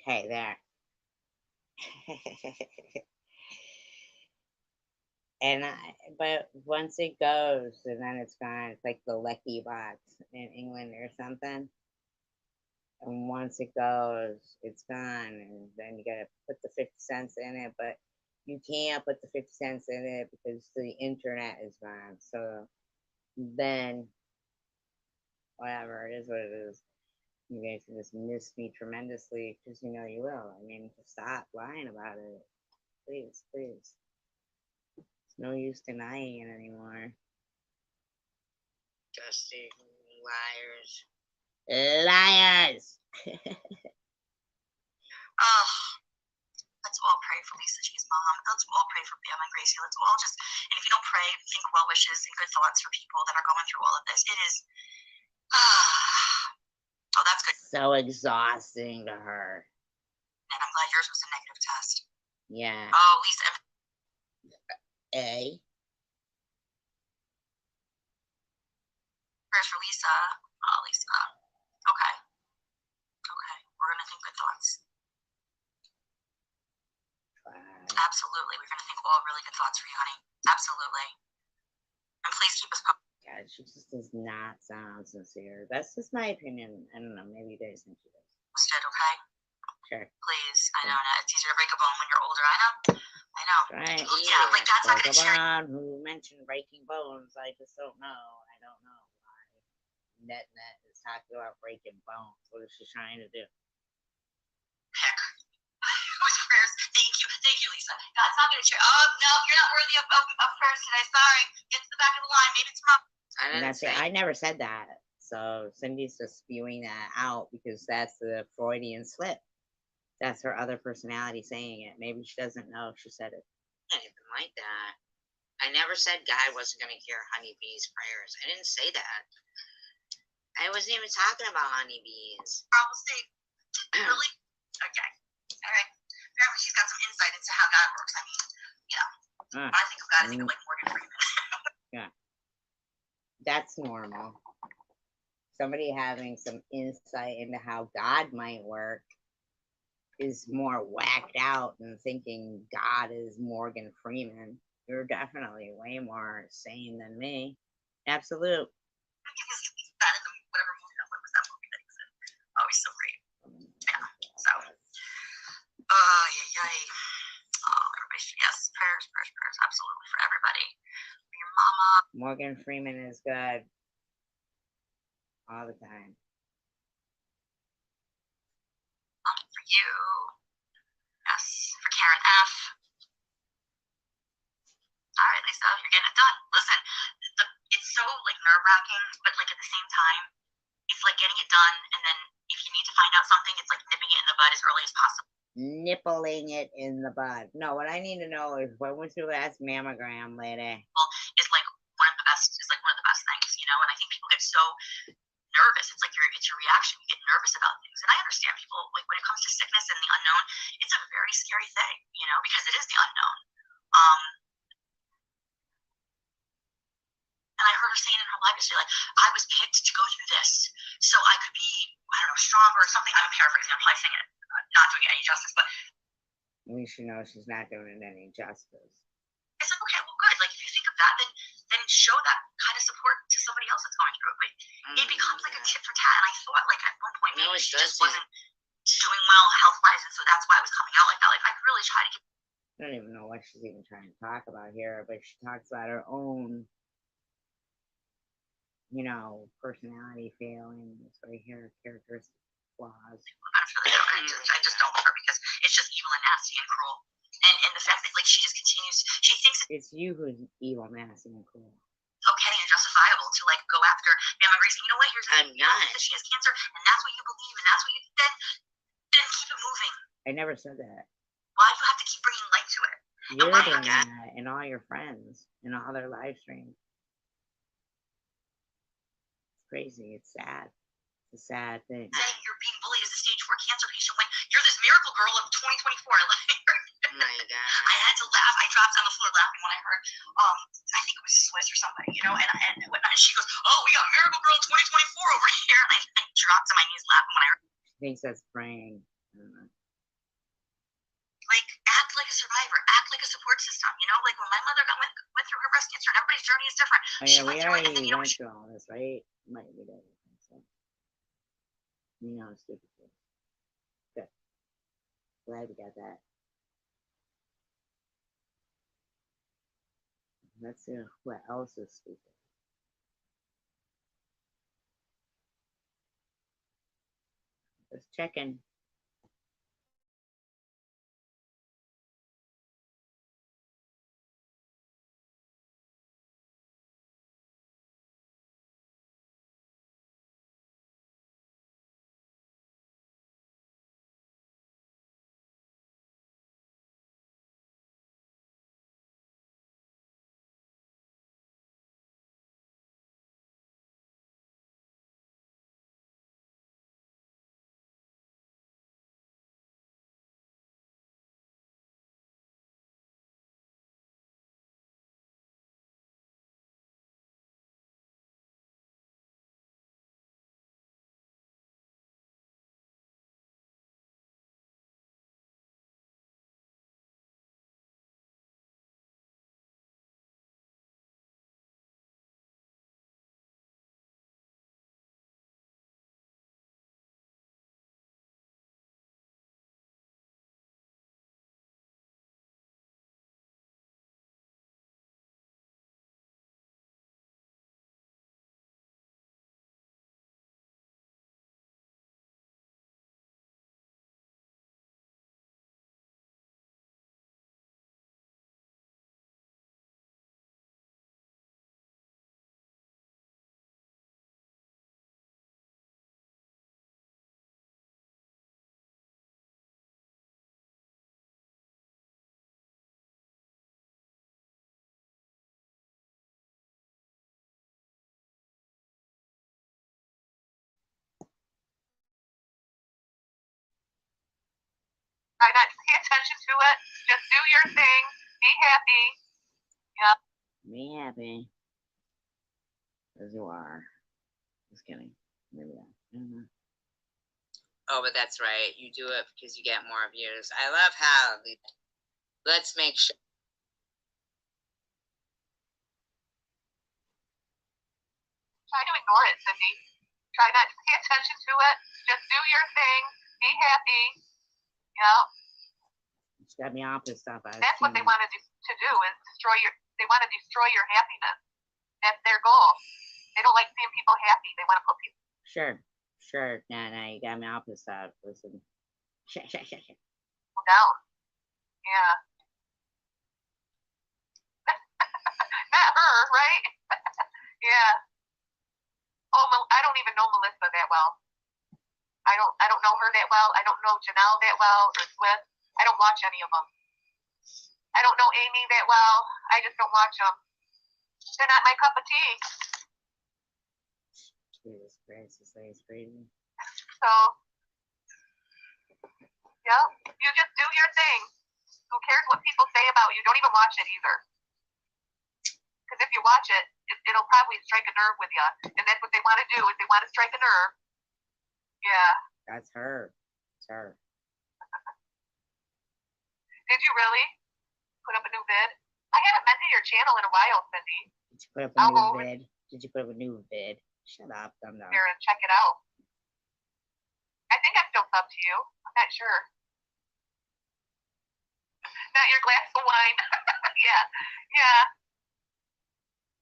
Okay, there. But once it goes, and then it's gone. It's like the Lecky box in England or something. And once it goes, it's gone. And then you gotta put the 50 cents in it, but you can't put the 50 cents in it because the internet is gone. So then, whatever, it is what it is. You guys can just miss me tremendously because you know you will. I mean, just stop lying about it. Please, please. It's no use denying it anymore. Dusty liars. Liars! Oh, let's all pray for Lisa G's mom. Let's all pray for Bam and Gracie. Let's all just, and if you don't pray, think well wishes and good thoughts for people that are going through all of this. It is, oh, that's good. So exhausting to her. And I'm glad yours was a negative test. Yeah. Oh, Lisa. A. Prayers for Lisa. Oh, Lisa. Okay. Okay. We're going to think good thoughts. Absolutely. We're going to think all really good thoughts for you, honey. Absolutely. And please keep us posted. God, she just does not sound sincere. That's just my opinion. I don't know. Maybe you guys think she does. Okay? Sure. Please. I know. It's easier to break a bone when you're older. I know. I know. Right. Yeah, like that's not Like going to cheer. who mentioned breaking bones? I just don't know. I don't know why Net is talking about breaking bones. What is she trying to do? Heck. Prayers. Thank you, Lisa. God's not going to cheer. Oh no, you're not worthy of prayers today. Sorry. Get to the back of the line. Maybe tomorrow. I never said that. So Cindy's just spewing that out because that's the Freudian slip. That's her other personality saying it. Maybe she doesn't know she said it. Anything like that. I never said Guy wasn't going to hear Honeybee's prayers. I didn't say that. I wasn't even talking about honeybees. We'll see. Really? Okay. All right. Apparently she's got some insight into how God works. I mean, you know, I think of God as like Morgan Freeman. Yeah, that's normal. Somebody having some insight into how God might work is more whacked out than thinking God is Morgan Freeman. You're definitely way more sane than me. Absolute. That in the whatever movie that was that movie that he's in. Oh, he's so great. Yeah. So. Yay. Oh, everybody. Yes. Prayers. Absolutely for everybody. For your mama. Morgan Freeman is good. All the time. For you. Yes. For Karen F. All right, Lisa, you're getting it done. Listen, it's so like nerve wracking, but like at the same time, it's like getting it done, and then if you need to find out something, it's like nipping it in the bud as early as possible. Nippling it in the bud. No, what I need to know is when was your last mammogram, lady? Well, it's like one of the best. It's like one of the best things, you know. And I think people get so nervous. It's like it's your reaction. You get nervous about things, and I understand people like when it comes to sickness and the unknown. It's a very scary thing, you know, because it is the unknown. And I heard her saying in her live yesterday, like, I was picked to go through this so I could be, I don't know, stronger or something. I'm paraphrasing, I'm probably saying it, not doing it any justice, but at least you know she's not doing it any justice. I said, okay, well, good. Like, if you think of that, then show that kind of support to somebody else that's going through it. But it becomes like a tit for tat. And I thought, like, at one point, maybe she just wasn't doing well health wise. And so that's why I was coming out like that. Like, I really try to get. I don't even know what she's even trying to talk about here, but she talks about her own, you know, personality failings right here, characteristic flaws. I just don't want her because it's just evil and nasty and cruel. And the fact that like she just continues, she thinks it's you who's evil, nasty, and cruel. Okay and justifiable to like go after Mama Grace. You know what? Here's I'm not. That she has cancer, and that's what you believe, and that's what you then keep it moving. I never said that. Why do you have to keep bringing light to it? You're doing that, and all your friends, and all their live streams. It's crazy. It's sad. It's a sad thing. Saying you're being bullied as a stage 4 cancer patient when you're this miracle girl of 2024. Like, oh my god! I had to laugh. I dropped on the floor laughing when I heard, I think it was Swiss or somebody, you know, and she goes, "Oh, we got Miracle Girl 2024 over here," and I dropped to my knees laughing when I heard. I think that's praying. Like, act like a survivor, act like a support system, you know, like when my mother went through her breast cancer, and everybody's journey is different. Oh, yeah, we already went through all this, right? Might be that. So. You know, stupid thing. Good. Glad we got that. Let's see what else is stupid. Just checking. Try not to pay attention to it. Just do your thing. Be happy. Yep. Be happy. As you are. Just kidding. Maybe not. I don't know. Oh, but that's right. You do it because you get more views. I love how let's make sure. Try to ignore it, Cindy. Try not to pay attention to it. Just do your thing. Be happy. You know, It's got me off this stuff. that's what they want to do is destroy your. They want to destroy your happiness. That's their goal. They don't like seeing people happy. They want to put people Sure. Nah, you got me off this stuff. Listen. down. Yeah. Not her, right? Yeah. Oh, I don't even know Melissa that well. I don't know her that well. I don't know Janelle that well or Swift. I don't watch any of them. I don't know Amy that well. I just don't watch them. They're not my cup of tea. Jesus Christ, this lady's crazy. So, yeah, you just do your thing. Who cares what people say about you? Don't even watch it either. Because if you watch it, it'll probably strike a nerve with you. And that's what they want to do, is they want to strike a nerve. Yeah. That's her. It's her. Did you really put up a new vid? I haven't been to your channel in a while, Cindy. Did you put up a I'll new go vid? Did you put up a new vid? Shut up, dumb. Here and check it out. I think I'm still sub to you. I'm not sure. Not your glass of wine. Yeah.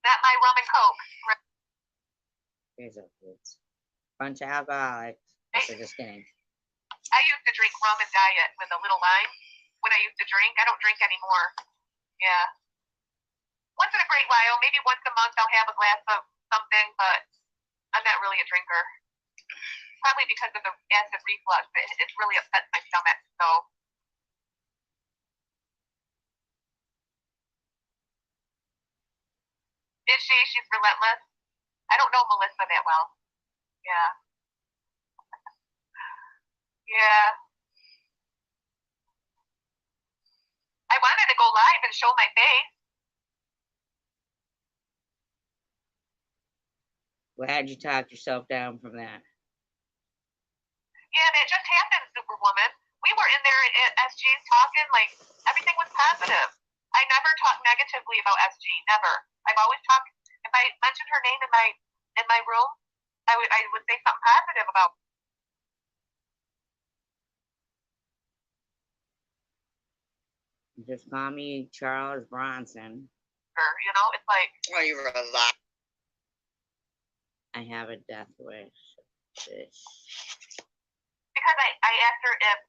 Not my rum and coke. Here's a kids. Bunch of alcoholics. So just kidding. I used to drink rum and diet with a little lime. When I used to drink, I don't drink anymore. Yeah. Once in a great while, maybe once a month, I'll have a glass of something, but I'm not really a drinker. Probably because of the acid reflux. It really upsets my stomach. So. Is she? She's relentless. I don't know Melissa that well. Yeah. Yeah. I wanted to go live and show my face. Glad you talked yourself down from that. Yeah, that just happened, Superwoman. We were in there at SG's talking, like, everything was positive. I never talk negatively about SG, never. I've always talked, if I mentioned her name in my room, I would say something positive about Just call me Charles Bronson. her, you know? It's like, Well, you were a lot. I have a death wish. because I asked her if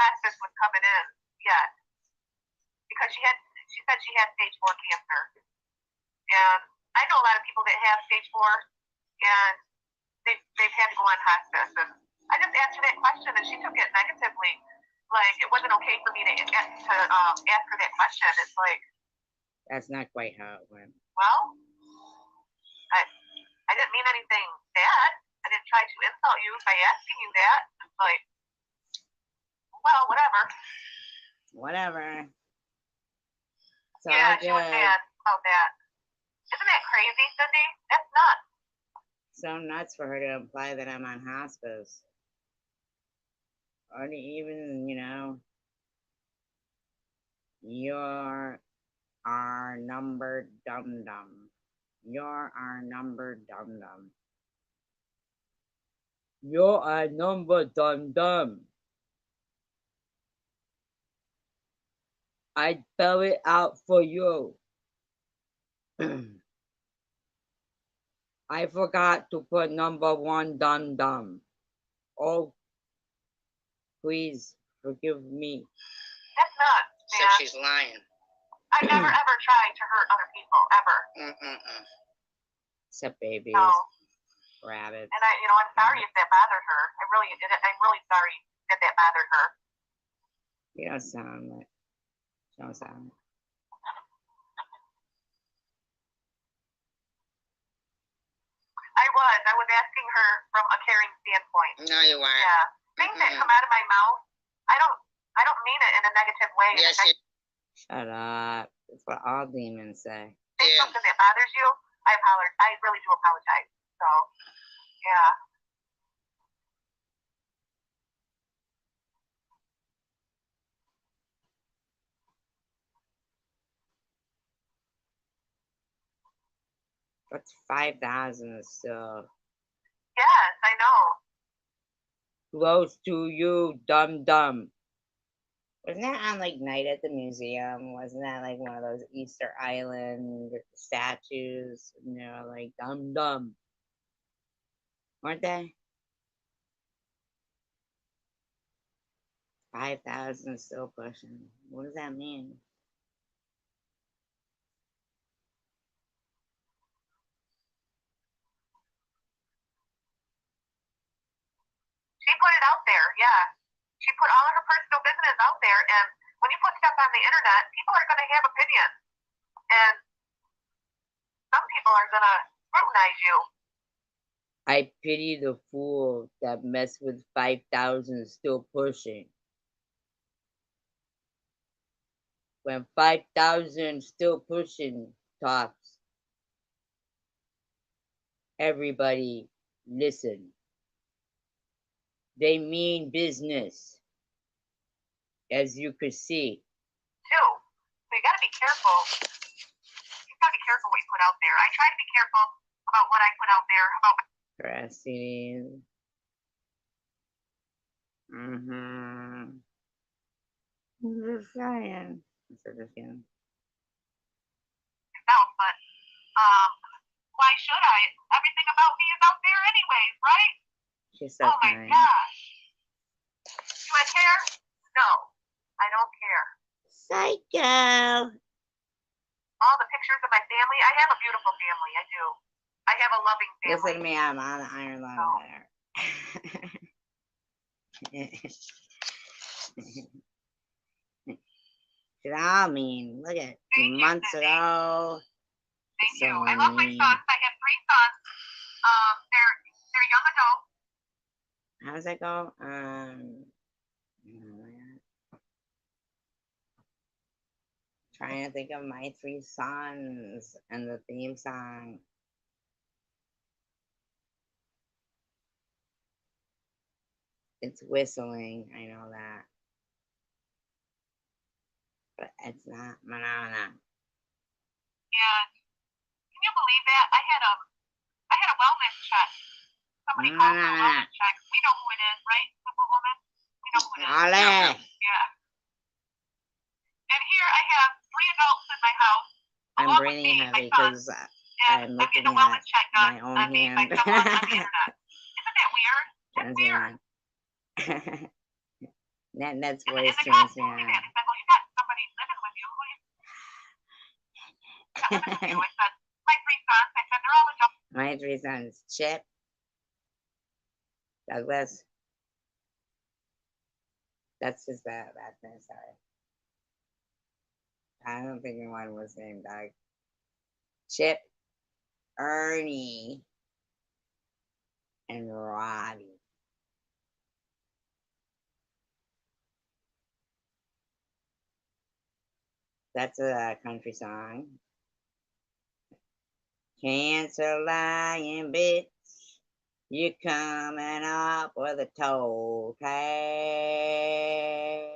hospice was coming in yet. Because she said she had stage 4 cancer. And I know a lot of people that have stage 4 and they've had to go on hospice. And I just asked her that question and she took it negatively. Like it wasn't okay for me to ask her that question. It's like, that's not quite how it went. well, I didn't mean anything bad. I didn't try to insult you by asking you that. It's like, well, whatever. Whatever. It's Yeah, all she was good. mad about that. Isn't that crazy, Cindy? That's nuts. So nuts for her to imply that I'm on hospice. Or to even, you're our number dum-dum. You're our number dum-dum. You're our number dum-dum. I spell it out for you. I forgot to put number 1 dum-dum. Oh, please forgive me. That's nuts, So man. she's lying. I never ever tried to hurt other people, ever. Except babies, No. rabbits. And I'm sorry if that bothered her. I'm really sorry that bothered her. You don't sound like. Don't sound. I was asking her from a caring standpoint. No, you weren't. Yeah. Things that come out of my mouth, I don't mean it in a negative way. Yes, Shut up. That's what all demons say. Say something that bothers you, I really do apologize. So, yeah. What's 5,000 still Yes, I know. close to you, dumb dumb? Wasn't that on like Night at the Museum? Wasn't that like one of those Easter Island statues? You know, like dumb dumb. Weren't they? 5,000 still pushing. What does that mean? She put it out there. Yeah. She put all of her personal business out there. And when you put stuff on the internet, people are going to have opinions. And some people are going to scrutinize you. I pity the fool that mess with 5,000 still pushing. When 5,000 still pushing talks, everybody listen. They mean business, as you could see. Too. So you got to be careful. You got to be careful what you put out there. I try to be careful about what I put out there. About Procrastinating. Mm-hmm. Just saying. Just kidding. myself, but why should I? Everything about me is out there anyways, right? She's so Oh my kind. gosh. Do I care? No, I don't care. Psycho. All the pictures of my family. I have a beautiful family. I do. I have a loving family. Listen to me, I'm on the Iron Lung there. Should all mean, look at months ago. Thank So you. I love my mean. sons. I have 3 sons. They're young adults. How does that go? Trying to think of my 3 sons and the theme song. It's whistling, I know that. But it's not Manana. And can you believe that? I had a wellness check. Somebody called for a wellness check. We know who it is, right? Superwoman? We know who it is. Ale. Yeah. And here I have 3 adults in my house. I'm along with breathing me, heavy my son, because and I'm I'm looking getting a wellness at check done my own on me by hand. someone on the internet. Isn't that weird? That's weird. That's And voice the turns cops me told me on. that. They said, well, you got somebody living with you. Who do you got living with you? I said, my 3 sons. I said, they're all adults. My 3 sons, Chip, Douglas. That's just that thing, sorry. I don't think anyone was named Doug. Chip, Ernie, and Robbie. That's a country song. Cancel lying, bitch. You coming up with a toll tag.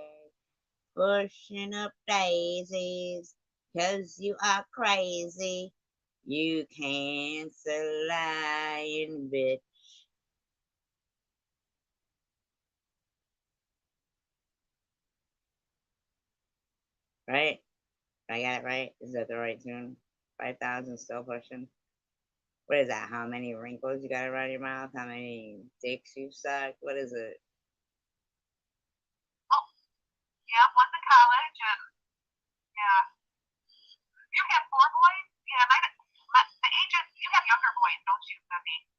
Pushing up daisies, 'cause you are crazy. You cancel lying, bitch. Right? I got it right? Is that the right tune? 5,000 still pushing. What is that? How many wrinkles you got around your mouth? How many dicks you sucked? What is it? Oh, yeah, one's in college, and yeah. You have 4 boys? Yeah, the ages, you have younger boys, don't you, Cindy?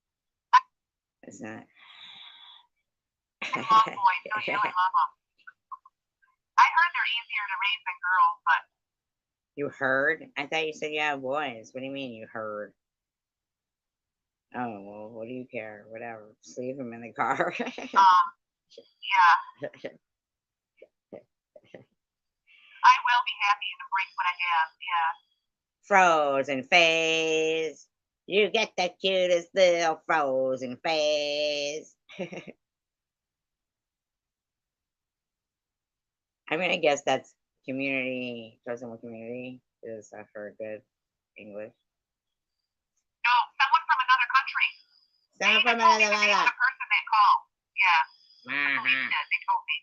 It's not. I love boys, don't you? I love them. I heard they're easier to raise than girls, but. You heard? I thought you said you have boys. What do you mean you heard? Oh, well, what do you care? Whatever. Just leave them in the car. Yeah. I will be happy to break what I have, yeah. Frozen face. You get the cutest little frozen face. I mean, I guess that's community, chosen one community is for good English. No, someone from another country. Someone from They told me another the name of mother. the person that called. Yeah, the Uh-huh. police did. They told me.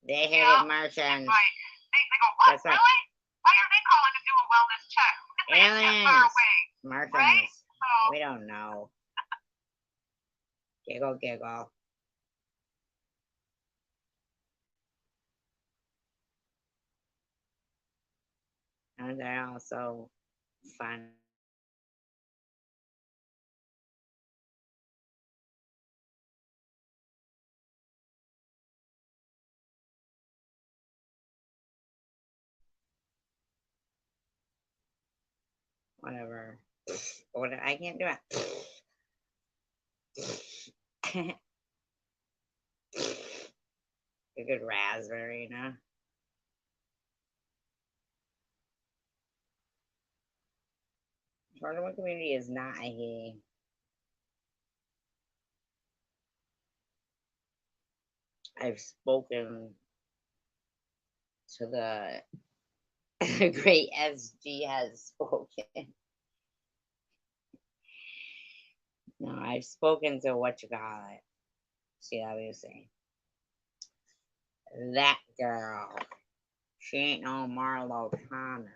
They hated Yeah, Martians. Right. They go, what? That's right. Really? Why are they calling to do a wellness check? This man's that far Aliens. away. Martians. Right? So, We don't know. Giggle, giggle. And they're also fun. Whatever. What I can't do it. A good raspberry, you know. Tournament community is not a. I've spoken to the great SG has spoken. No, I've spoken to what you call it. CWC. That girl. She ain't no Marlo Thomas.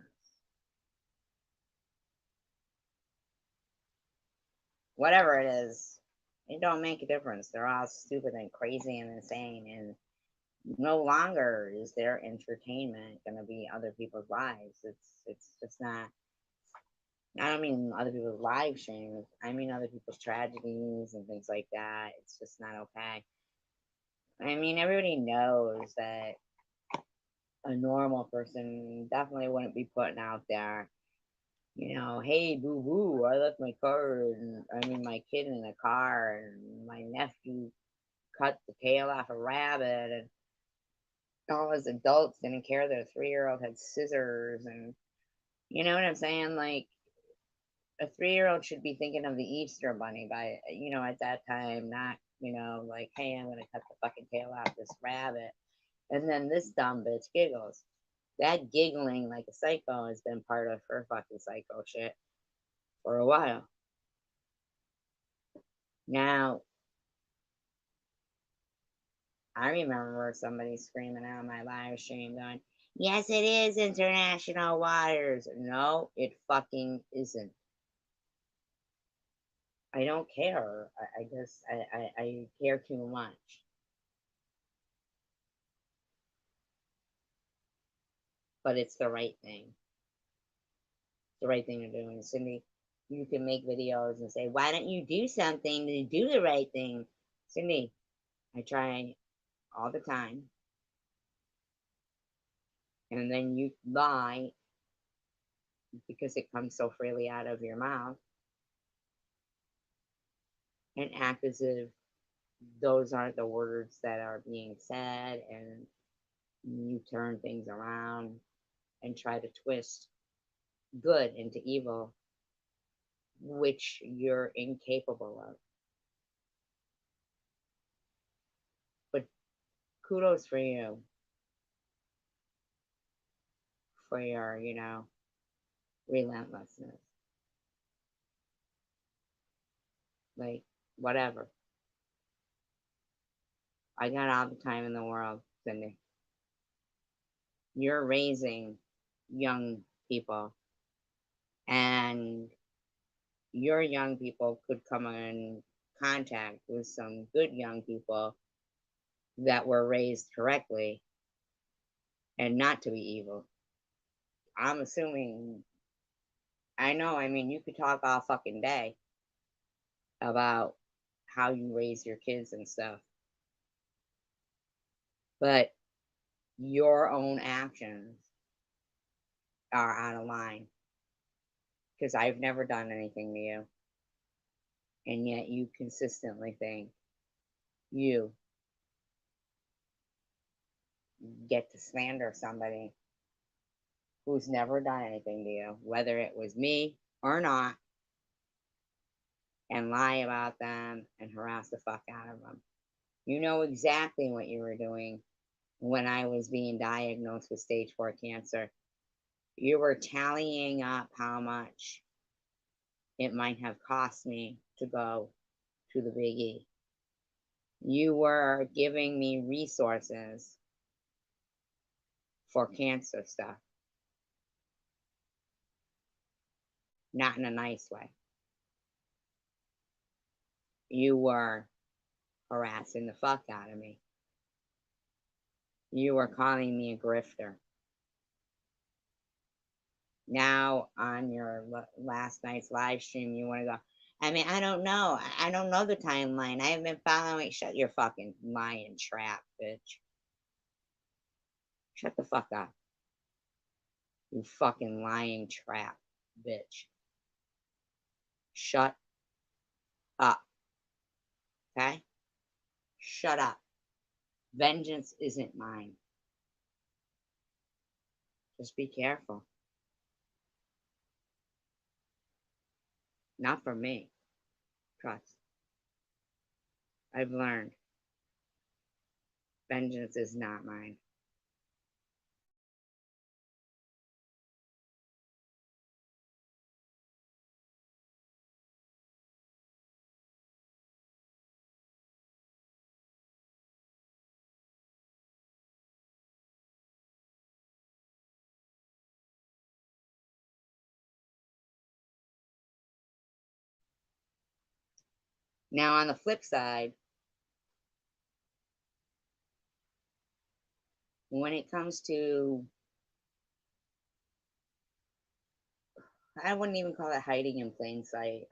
Whatever it is, it don't make a difference. They're all stupid and crazy and insane, and no longer is their entertainment gonna be other people's lives. It's just not. I don't mean other people's live streams. I mean other people's tragedies and things like that. It's just not okay. I mean, everybody knows that a normal person definitely wouldn't be putting out there, hey, boo boo, I left my my kid in the car, and my nephew cut the tail off a rabbit, and all his adults didn't care their 3-year-old had scissors, and you know what I'm saying? Like, a 3-year-old should be thinking of the Easter bunny by, at that time, not, like, hey, I'm going to cut the fucking tail off this rabbit. And then this dumb bitch giggles. That giggling like a psycho has been part of her fucking psycho shit for a while. Now, I remember somebody screaming out my live stream going, yes, it is international waters. No, it fucking isn't. I don't care. I just, I care too much. But it's the right thing. It's the right thing to do. And Cindy, you can make videos and say, why don't you do something to do the right thing? Cindy, I try all the time. And then you lie because it comes so freely out of your mouth and act as if those aren't the words that are being said, and you turn things around and try to twist good into evil, which you're incapable of. But kudos for you for your, relentlessness. Like, whatever. I got all the time in the world, Cindy. You're raising young people, and your young people could come in contact with some good young people that were raised correctly and not to be evil. I'm assuming, I know, I mean, you could talk all fucking day about how you raise your kids and stuff, but your own actions are out of line because I've never done anything to you, and yet you consistently think you get to slander somebody who's never done anything to you, whether it was me or not. and lie about them and harass the fuck out of them. You know exactly what you were doing when I was being diagnosed with stage 4 cancer. You were tallying up how much it might have cost me to go to the Big E. You were giving me resources for cancer stuff, not in a nice way. You were harassing the fuck out of me. You were calling me a grifter. Now, on your last night's live stream, you want to go, I mean, I don't know. I don't know the timeline. I haven't been following. Shut your fucking lying trap, bitch. Shut the fuck up. You fucking lying trap, bitch. Shut up. Okay? Shut up. Vengeance isn't mine. Just be careful. Not for me. Trust. I've learned. Vengeance is not mine. Now, on the flip side, when it comes to, I wouldn't even call it hiding in plain sight.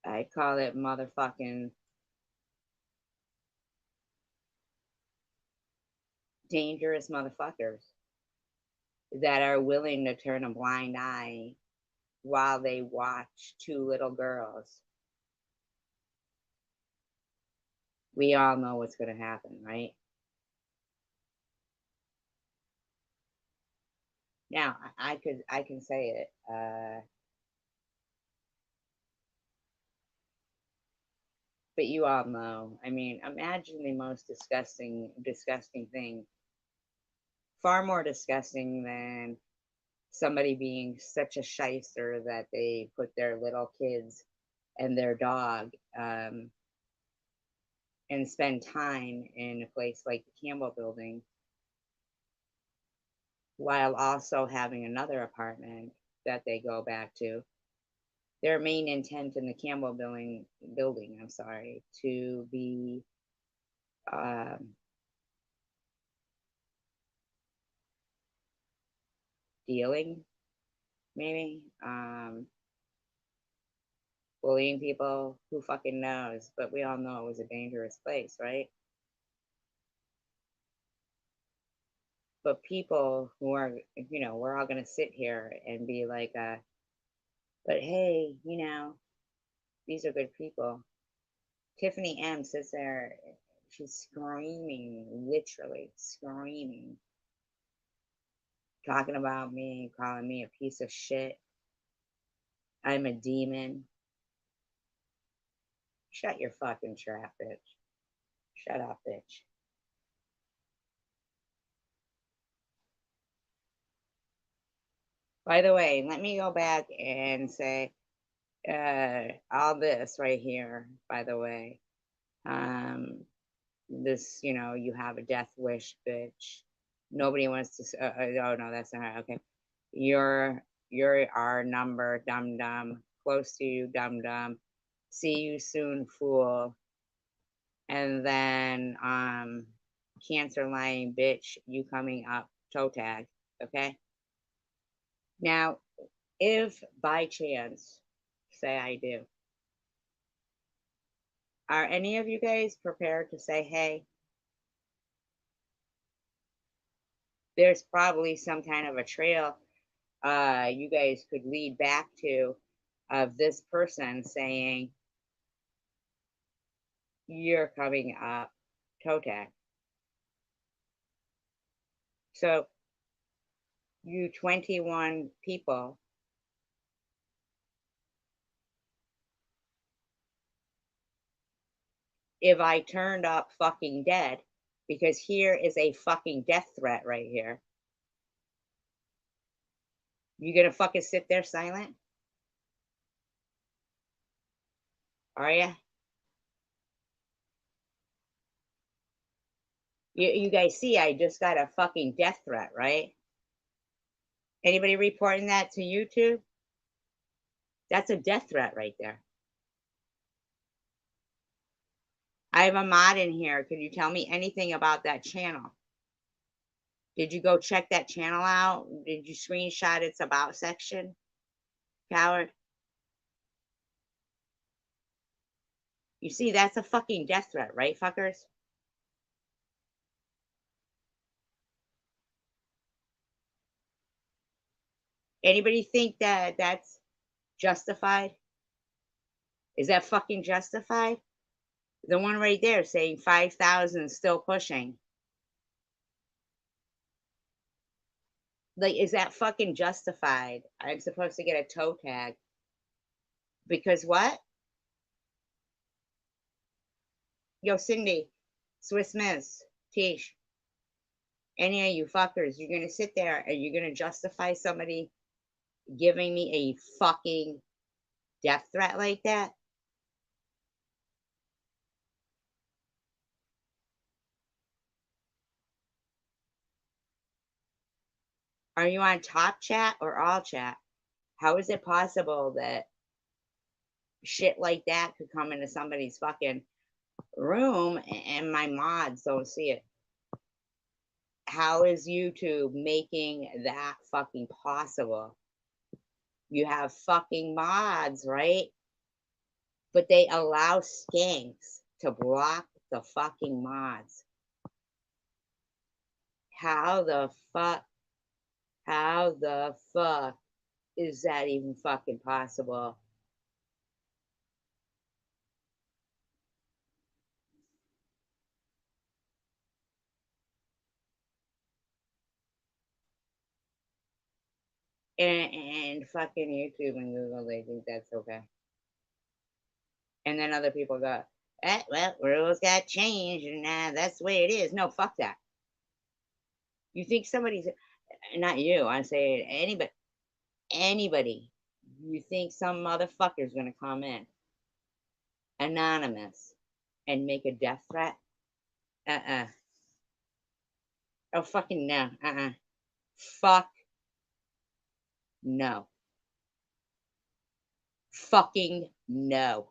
I call it motherfucking dangerous motherfuckers that are willing to turn a blind eye while they watch two little girls. We all know what's going to happen, right? Now, I can say it. But you all know. I mean, imagine the most disgusting thing, far more disgusting than somebody being such a shyster that they put their little kids and their dog and spend time in a place like the Campbell Building while also having another apartment that they go back to. Their main intent in the Campbell building, I'm sorry, to be dealing, maybe, bullying people. Who fucking knows? But we all know it was a dangerous place, right? But people who are, we're all gonna sit here and be like, but hey, these are good people. Tiffany M sits there, she's screaming, literally screaming, talking about me, calling me a piece of shit. I'm a demon. Shut your fucking trap, bitch. Shut up, bitch. By the way, let me go back and say all this right here, by the way. This, you have a death wish, bitch. Nobody wants to. Oh no, that's not right. Okay. You're our number, dum dum. Close to you, dum dum. See you soon, fool. And then cancer lying bitch, you coming up, toe tag. Okay. Now, if by chance, say I do, are any of you guys prepared to say, hey, there's probably some kind of a trail you guys could lead back to of this person saying, you're coming up toe tag. So you 21 people, if I turned up fucking dead, because here is a fucking death threat right here, you gonna fucking sit there silent? Are ya? You guys see, I just got a fucking death threat, right? Anybody reporting that to YouTube? That's a death threat right there. I have a mod in here. Could you tell me anything about that channel? Did you go check that channel out? Did you screenshot its about section? Coward. You see, that's a fucking death threat, right, fuckers? Anybody think that that's justified? Is that fucking justified? The one right there saying 5,000 still pushing. Like, is that fucking justified? I'm supposed to get a toe tag. Because what? Yo, Cindy, Swiss Miss, Tish, any of you fuckers, you're gonna sit there and you're gonna justify somebody giving me a fucking death threat like that? Are you on top chat or all chat? How is it possible that shit like that could come into somebody's fucking room and my mods don't see it? How is YouTube making that fucking possible? You have fucking mods, right? But they allow skanks to block the fucking mods. How the fuck? How the fuck is that even fucking possible? And fucking YouTube and Google, they think that's okay. And then other people go, well, rules got changed and that's the way it is. No, fuck that. You think somebody's, not you, I say anybody, you think some motherfucker's gonna come in anonymous and make a death threat? Uh-uh. Oh, fucking no. Uh-uh. Fuck no. Fucking no.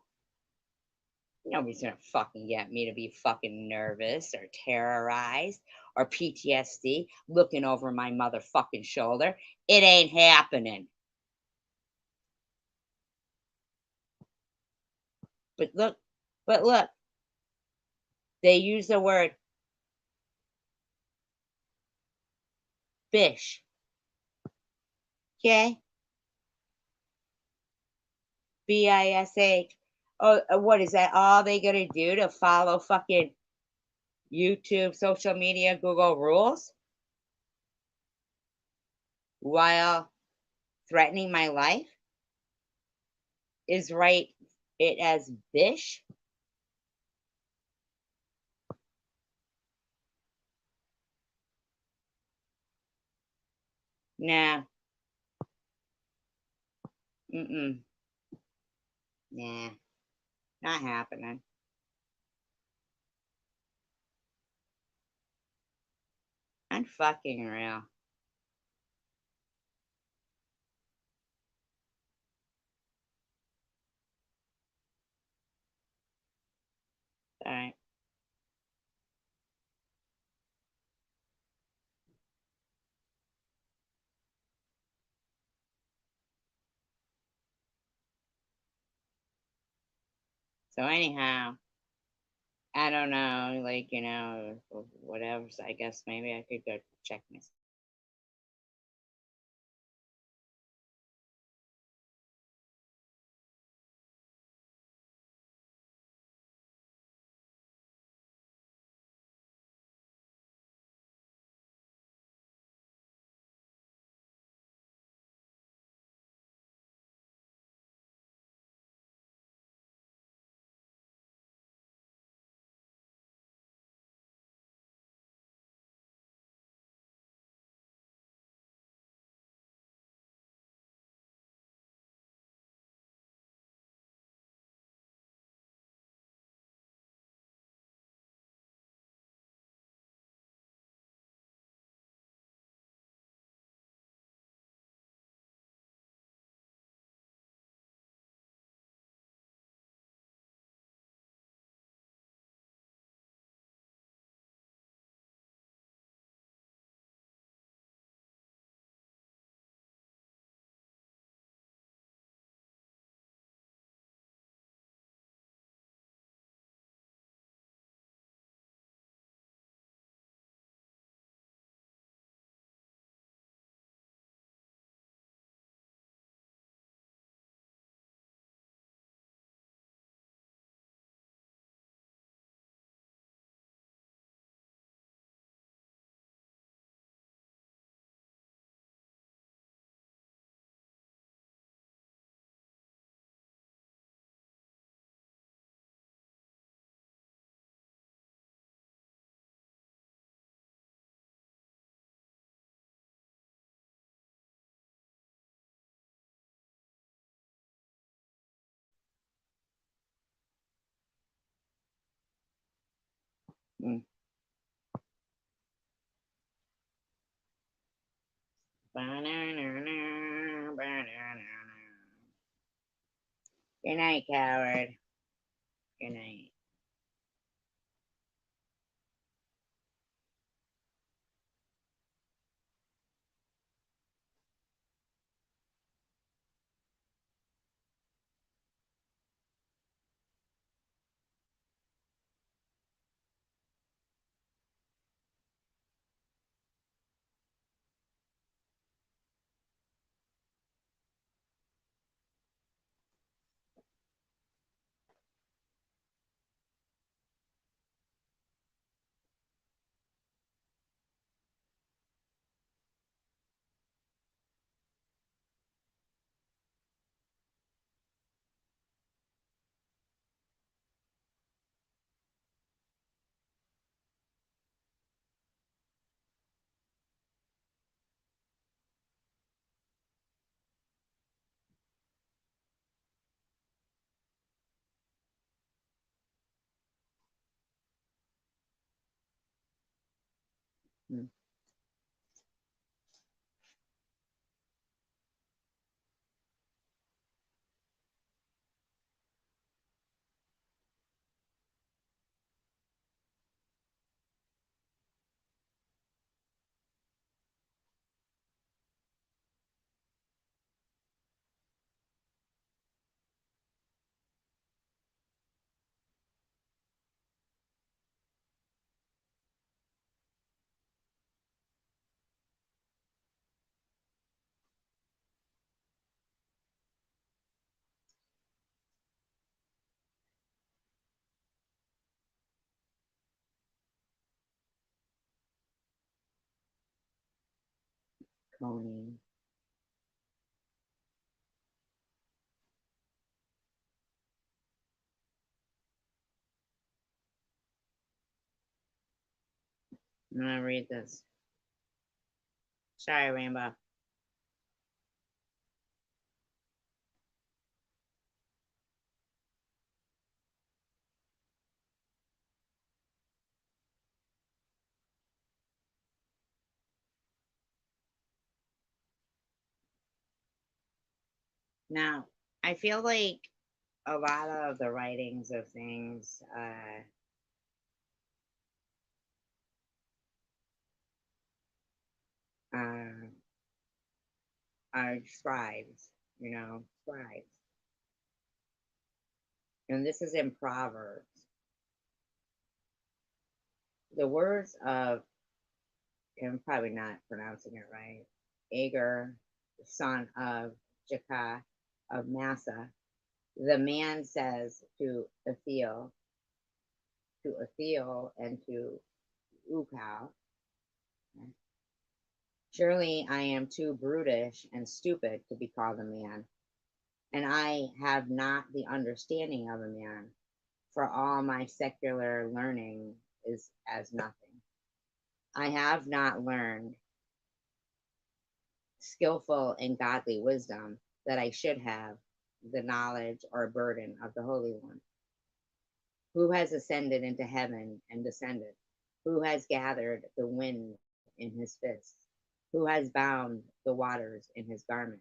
Nobody's gonna fucking get me to be fucking nervous or terrorized or PTSD looking over my motherfucking shoulder. It ain't happening. But look, they use the word bish. Okay? BISH. Oh, what is that? All they gonna do to follow fucking YouTube, social media, Google rules while threatening my life? Is write it as bish? Nah. Mm-mm. Nah. Not happening. I'm fucking real. All right. So anyhow, I don't know, like, whatever. So I guess maybe I could go check myself. Mm. Ba-na-na-na, ba-na-na-na. Good night, coward. Good night. Mm. Coney. I'm gonna read this. Sorry, Rainbow. Now, I feel like a lot of the writings of things uh, are scribes, scribes. And this is in Proverbs. The words of, I'm probably not pronouncing it right, Agur, the son of Jakah of Massa, the man says to Ethiel and to Ukal, surely I am too brutish and stupid to be called a man, and I have not the understanding of a man, for all my secular learning is as nothing. I have not learned skillful and godly wisdom that I should have the knowledge or burden of the Holy One. Who has ascended into heaven and descended? Who has gathered the wind in his fist? Who has bound the waters in his garment?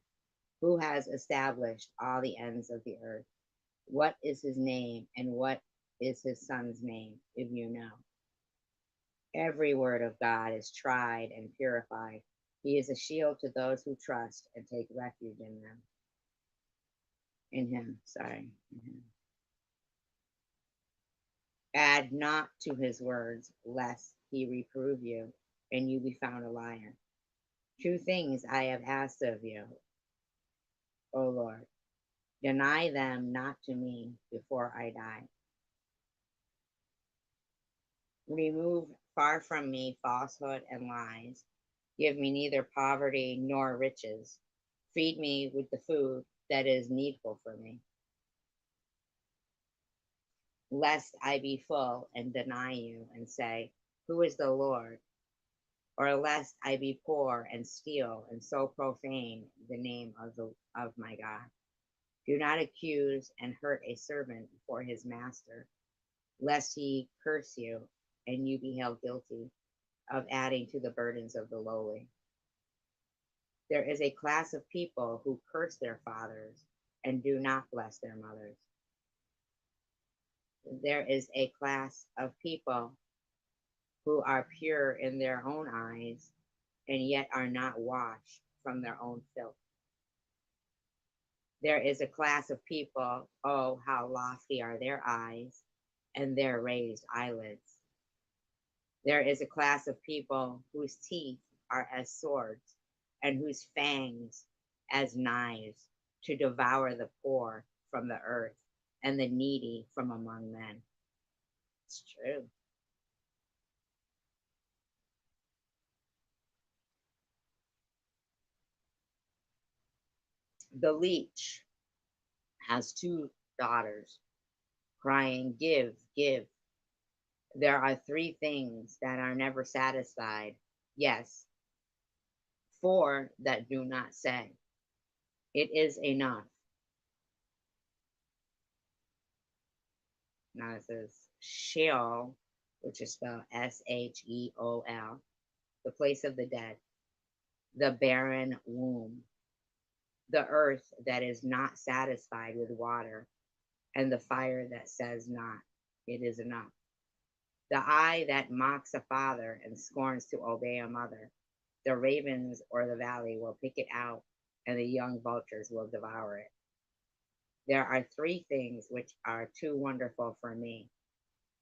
Who has established all the ends of the earth? What is his name and what is his son's name, if you know? Every word of God is tried and purified. He is a shield to those who trust and take refuge in them. In him, sorry. In him. Add not to his words, lest he reprove you and you be found a liar. Two things I have asked of you, O Lord. Deny them not to me before I die. Remove far from me falsehood and lies. Give me neither poverty nor riches. Feed me with the food that is needful for me, lest I be full and deny you and say, who is the Lord? Or lest I be poor and steal and so profane the name of my God. Do not accuse and hurt a servant before his master, lest he curse you and you be held guilty of adding to the burdens of the lowly. There is a class of people who curse their fathers and do not bless their mothers. There is a class of people who are pure in their own eyes and yet are not washed from their own filth. There is a class of people, oh, how lofty are their eyes and their raised eyelids. There is a class of people whose teeth are as swords and whose fangs as knives to devour the poor from the earth and the needy from among men. It's true. The leech has two daughters, crying, give, give. There are three things that are never satisfied. Yes, four that do not say, it is enough. Now it says Sheol, which is spelled Sheol, the place of the dead, the barren womb, the earth that is not satisfied with water, and the fire that says not, it is enough. The eye that mocks a father and scorns to obey a mother, the ravens or the valley will pick it out, and the young vultures will devour it. There are three things which are too wonderful for me.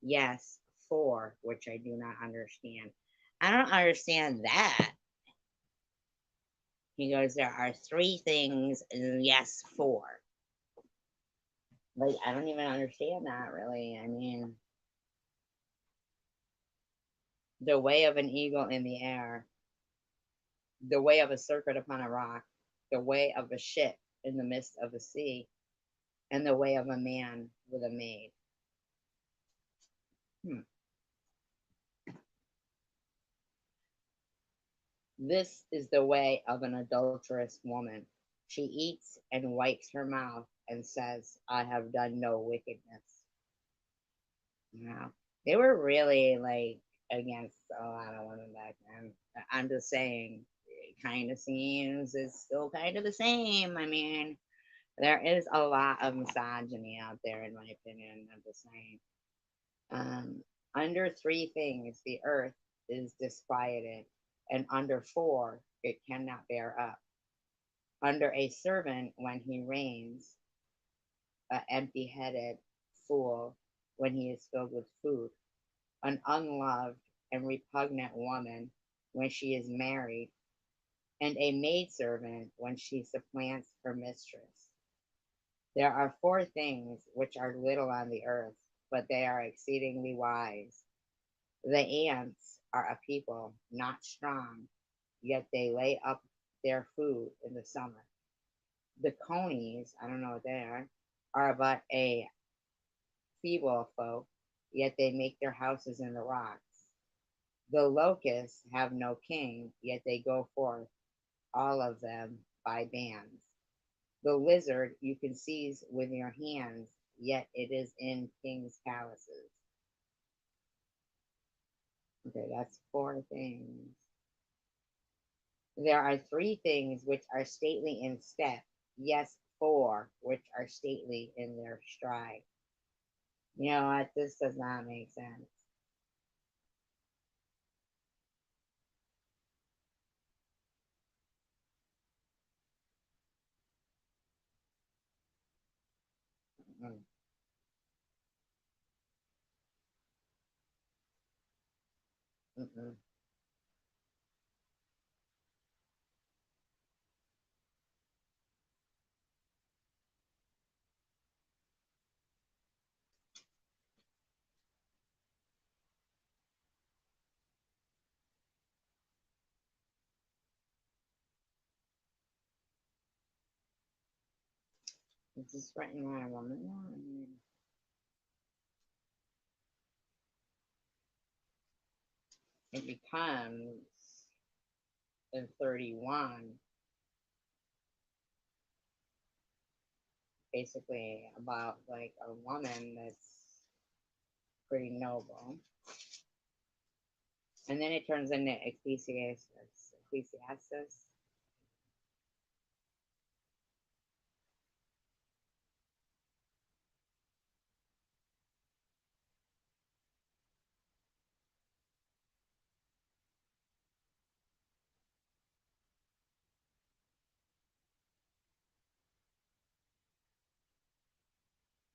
Yes, four, which I do not understand. I don't understand that. He goes, there are three things, and yes, four. Like, I don't even understand that really. I mean, the way of an eagle in the air, the way of a serpent upon a rock, the way of a ship in the midst of the sea, and the way of a man with a maid. Hmm. This is the way of an adulterous woman. She eats and wipes her mouth and says, I have done no wickedness. Wow. They were really like against a lot of women back then. I'm just saying, it kind of seems it's still kind of the same. I mean, there is a lot of misogyny out there, in my opinion. I'm just saying. Um, Under three things, the earth is disquieted, and under four, it cannot bear up. Under a servant, when he reigns, an empty headed fool when he is filled with food, an unloved and repugnant woman when she is married, and a maidservant when she supplants her mistress. There are four things which are little on the earth, but they are exceedingly wise. The ants are a people not strong, yet they lay up their food in the summer. The conies, I don't know what they are but a feeble folk, yet they make their houses in the rocks. The locusts have no king, yet they go forth, all of them by bands. The lizard you can seize with your hands, yet it is in kings' palaces. Okay, that's four things. There are three things which are stately in step, yes, four which are stately in their stride. You know what? This does not make sense. Mm-mm, mm-mm. It's just writing on a woman. It becomes in 31 basically about like a woman that's pretty noble. And then it turns into Ecclesiastes. Ecclesiastes.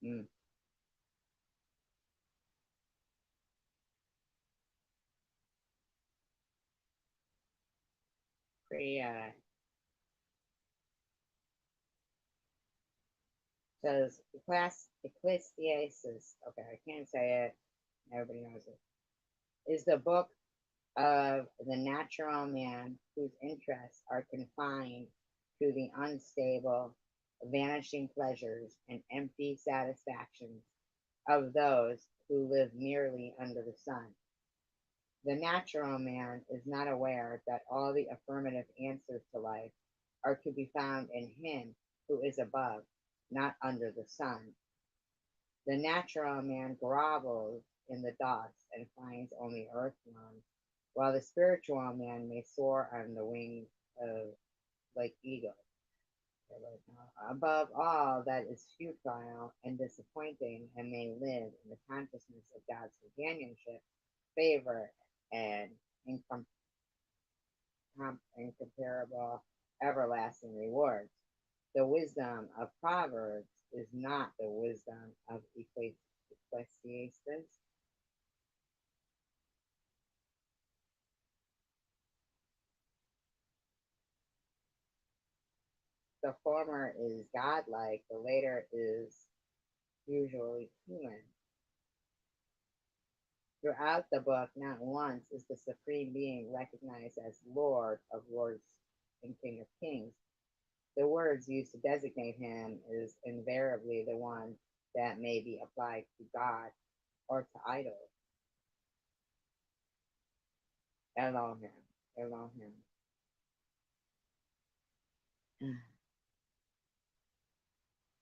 Mm, pretty, says Ecclesiastes. Okay, I can't say it. Everybody knows it. Is the book of the natural man whose interests are confined to the unstable, vanishing pleasures and empty satisfactions of those who live merely under the sun. The natural man is not aware that all the affirmative answers to life are to be found in him who is above, not under the sun. The natural man grovels in the dust and finds only earthworms, while the spiritual man may soar on the wings of like eagles. Above all that is futile and disappointing, and may live in the consciousness of God's companionship, favor, and incomparable everlasting rewards. The wisdom of Proverbs is not the wisdom of Ecclesiastes. The former is godlike, the later is usually human. Throughout the book, not once is the Supreme Being recognized as Lord of Lords and King of Kings. The words used to designate him is invariably the one that may be applied to God or to idols. Elohim, Elohim.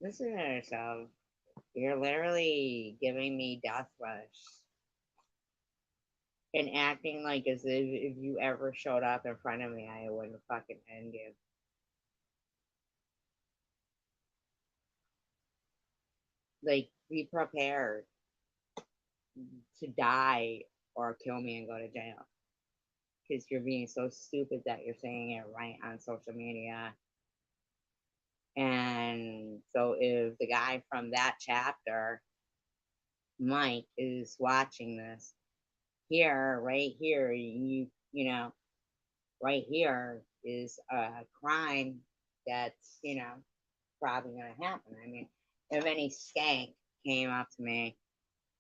Listen to yourself. You're literally giving me death wish and acting like as if you ever showed up in front of me, I wouldn't fucking end you. Like, be prepared to die or kill me and go to jail. Because you're being so stupid that you're saying it right on social media. And so if the guy from that chapter, Mike, is watching this, here, right here, you know, right here is a crime that's, probably gonna happen. I mean, if any skank came up to me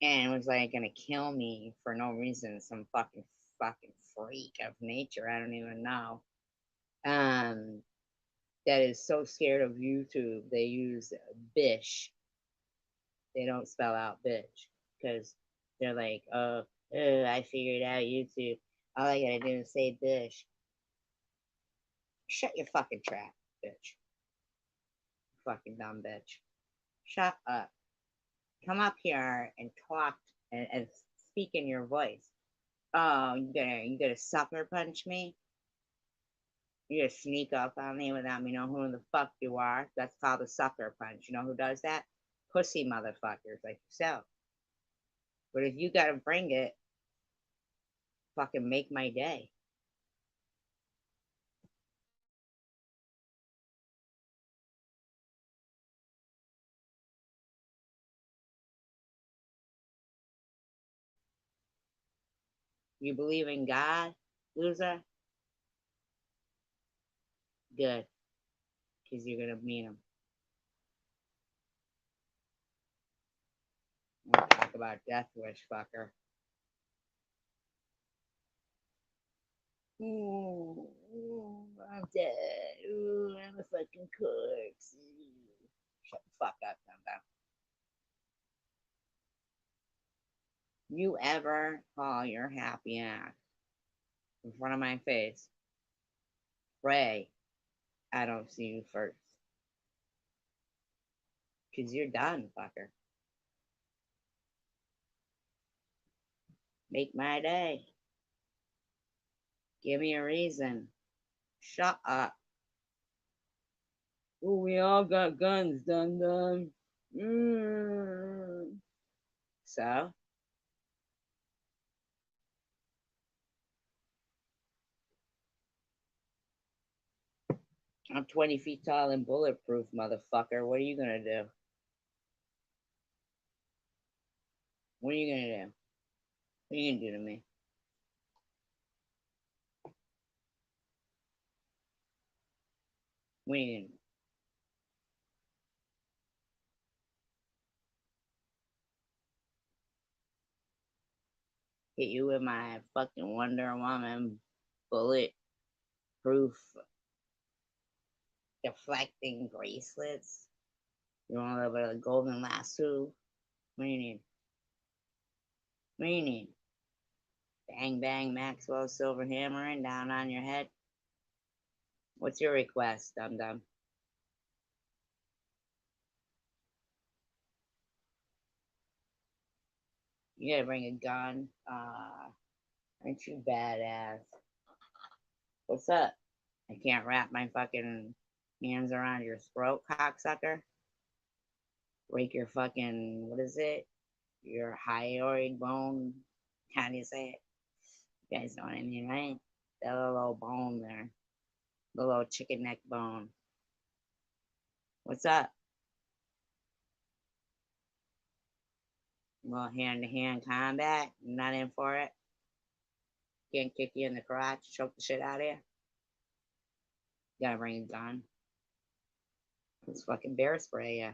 and was like gonna kill me for no reason, some fucking freak of nature, I don't even know. Um, that is so scared of YouTube, they use bish. They don't spell out bitch because they're like, oh, I figured out YouTube. All I gotta do is say bish. Shut your fucking trap, bitch. Fucking dumb bitch. Shut up. Come up here and talk and speak in your voice. Oh, you gonna sucker punch me? You gonna sneak up on me without me knowing who the fuck you are? That's called a sucker punch. You know who does that? Pussy motherfuckers like yourself. But if you gotta bring it, fucking make my day. You believe in God, loser? Good, because you're gonna meet him. We'll talk about Death Wish, fucker. Ooh, I'm dead. Ooh, I'm a fucking corpse. Shut the fuck up, Dumbo. You ever call your happy ass in front of my face, pray I don't see you first. Because you're done, fucker. Make my day. Give me a reason. Shut up. Oh, we all got guns, dum dum. So? I'm 20 feet tall and bulletproof, motherfucker. What are you gonna do? What are you gonna do? What are you gonna do to me? What are you gonna do? Hit you with my fucking Wonder Woman bulletproof deflecting bracelets? You want a little bit of golden lasso? What do you need? What do you need? Bang bang Maxwell silver hammering down on your head? What's your request, dum dum? You gotta bring a gun. Aren't you badass? What's up? I can't wrap my fucking hands around your throat, cocksucker. Break your fucking, what is it? Your hyoid bone. How do you say it? You guys know what I mean, right? That little bone there. The little chicken neck bone. What's up? Little hand-to-hand combat. I'm not in for it. Can't kick you in the crotch, choke the shit out of you. You gotta bring a gun. Let's fucking bear spray ya.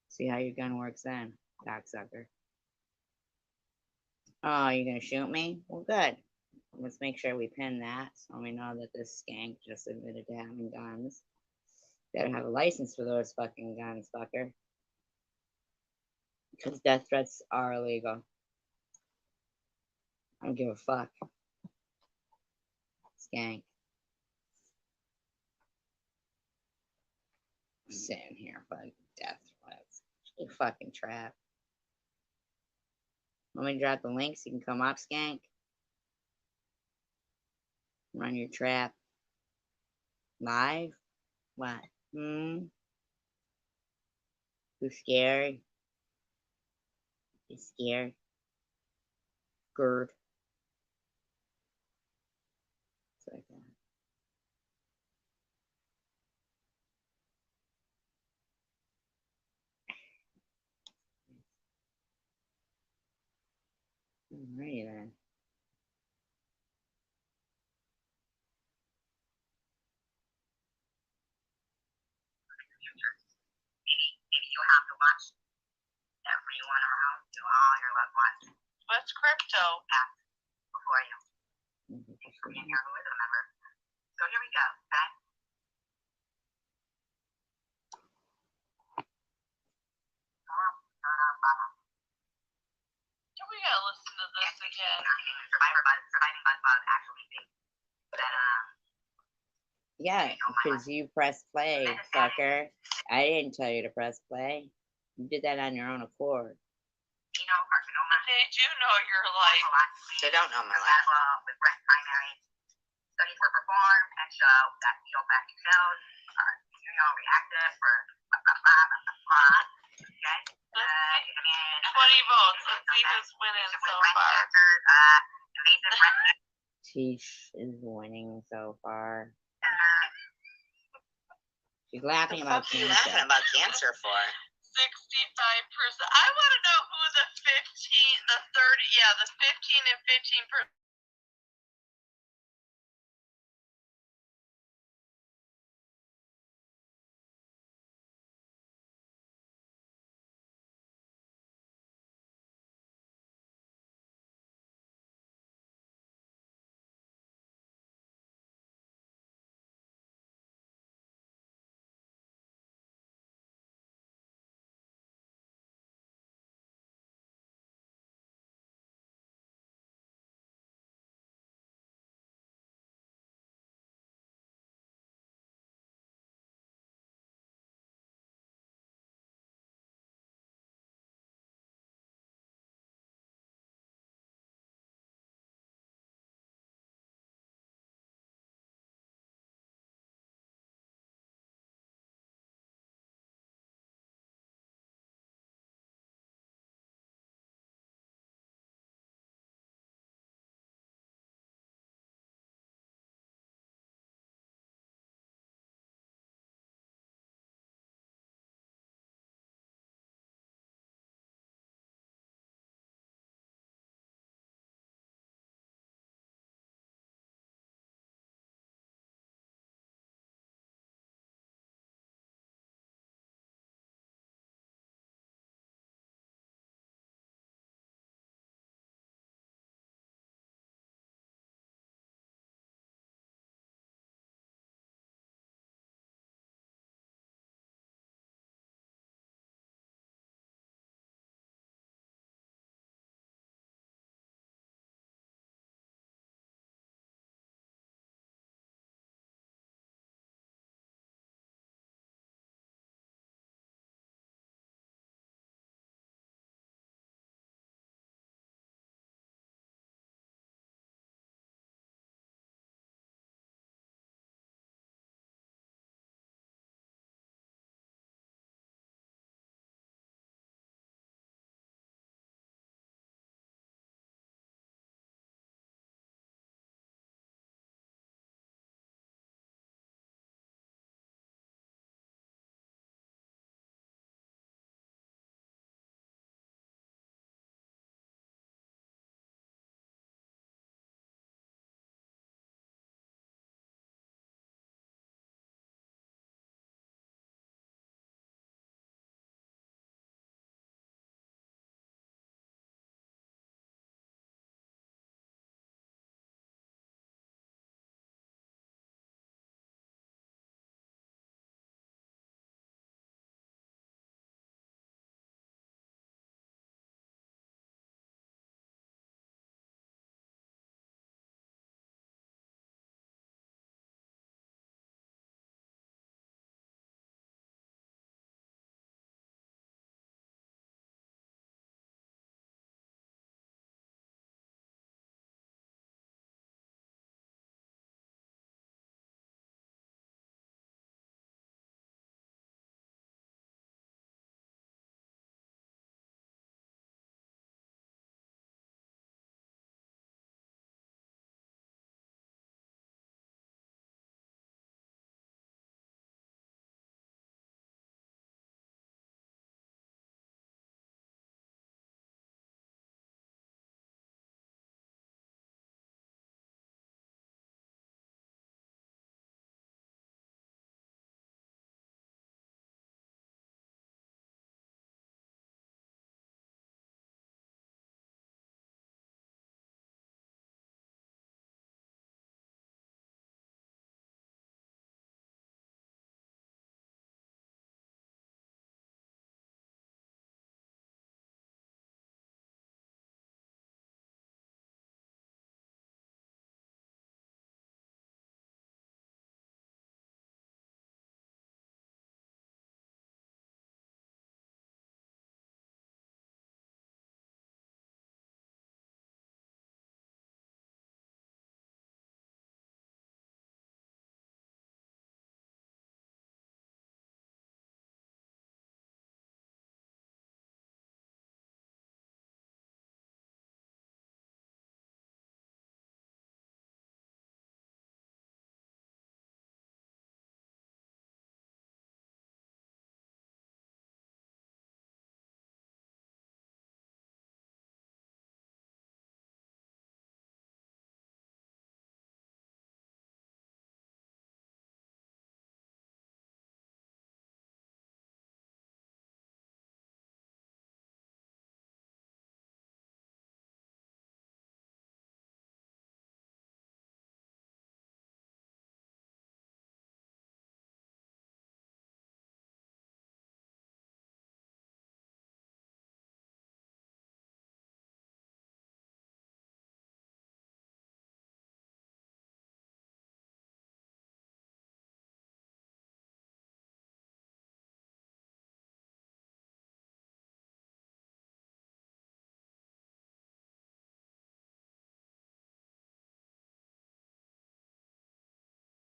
See how your gun works then, cocksucker. Oh, you're gonna shoot me? Well, good. Let's make sure we pin that so we know that this skank just admitted to having guns. Gotta have a license for those fucking guns, fucker. Because death threats are illegal. I don't give a fuck. Skank. Sitting here for death threats. You fucking trap. Want me to drop the link so you can come up, Skank? Run your trap. Live? What? Too scared? You scared? Scared? It's like that. Alrighty then. Maybe you'll have to watch everyone around you, all your loved ones. What's crypto? Before you. Forget here who is a member. So here we go, okay? We gotta listen to this again. Surviving Bug actually thinks that Yeah, because you pressed play, fucker. I didn't tell you to press play. You did that on your own accord. carcinoma. They do know your life. They don't know my life. With breast primary studies were performed and show that needle-backing cells are immunoreactive for blah, blah, blah, blah, blah, blah. Okay? 20 votes. Let's see who's winning so far. Invasive breast cancer. Teach is winning so far. She's laughing about What are you cancer. laughing about cancer for? 65%. I want to know who the 15, the 30, yeah, the 15 and 15%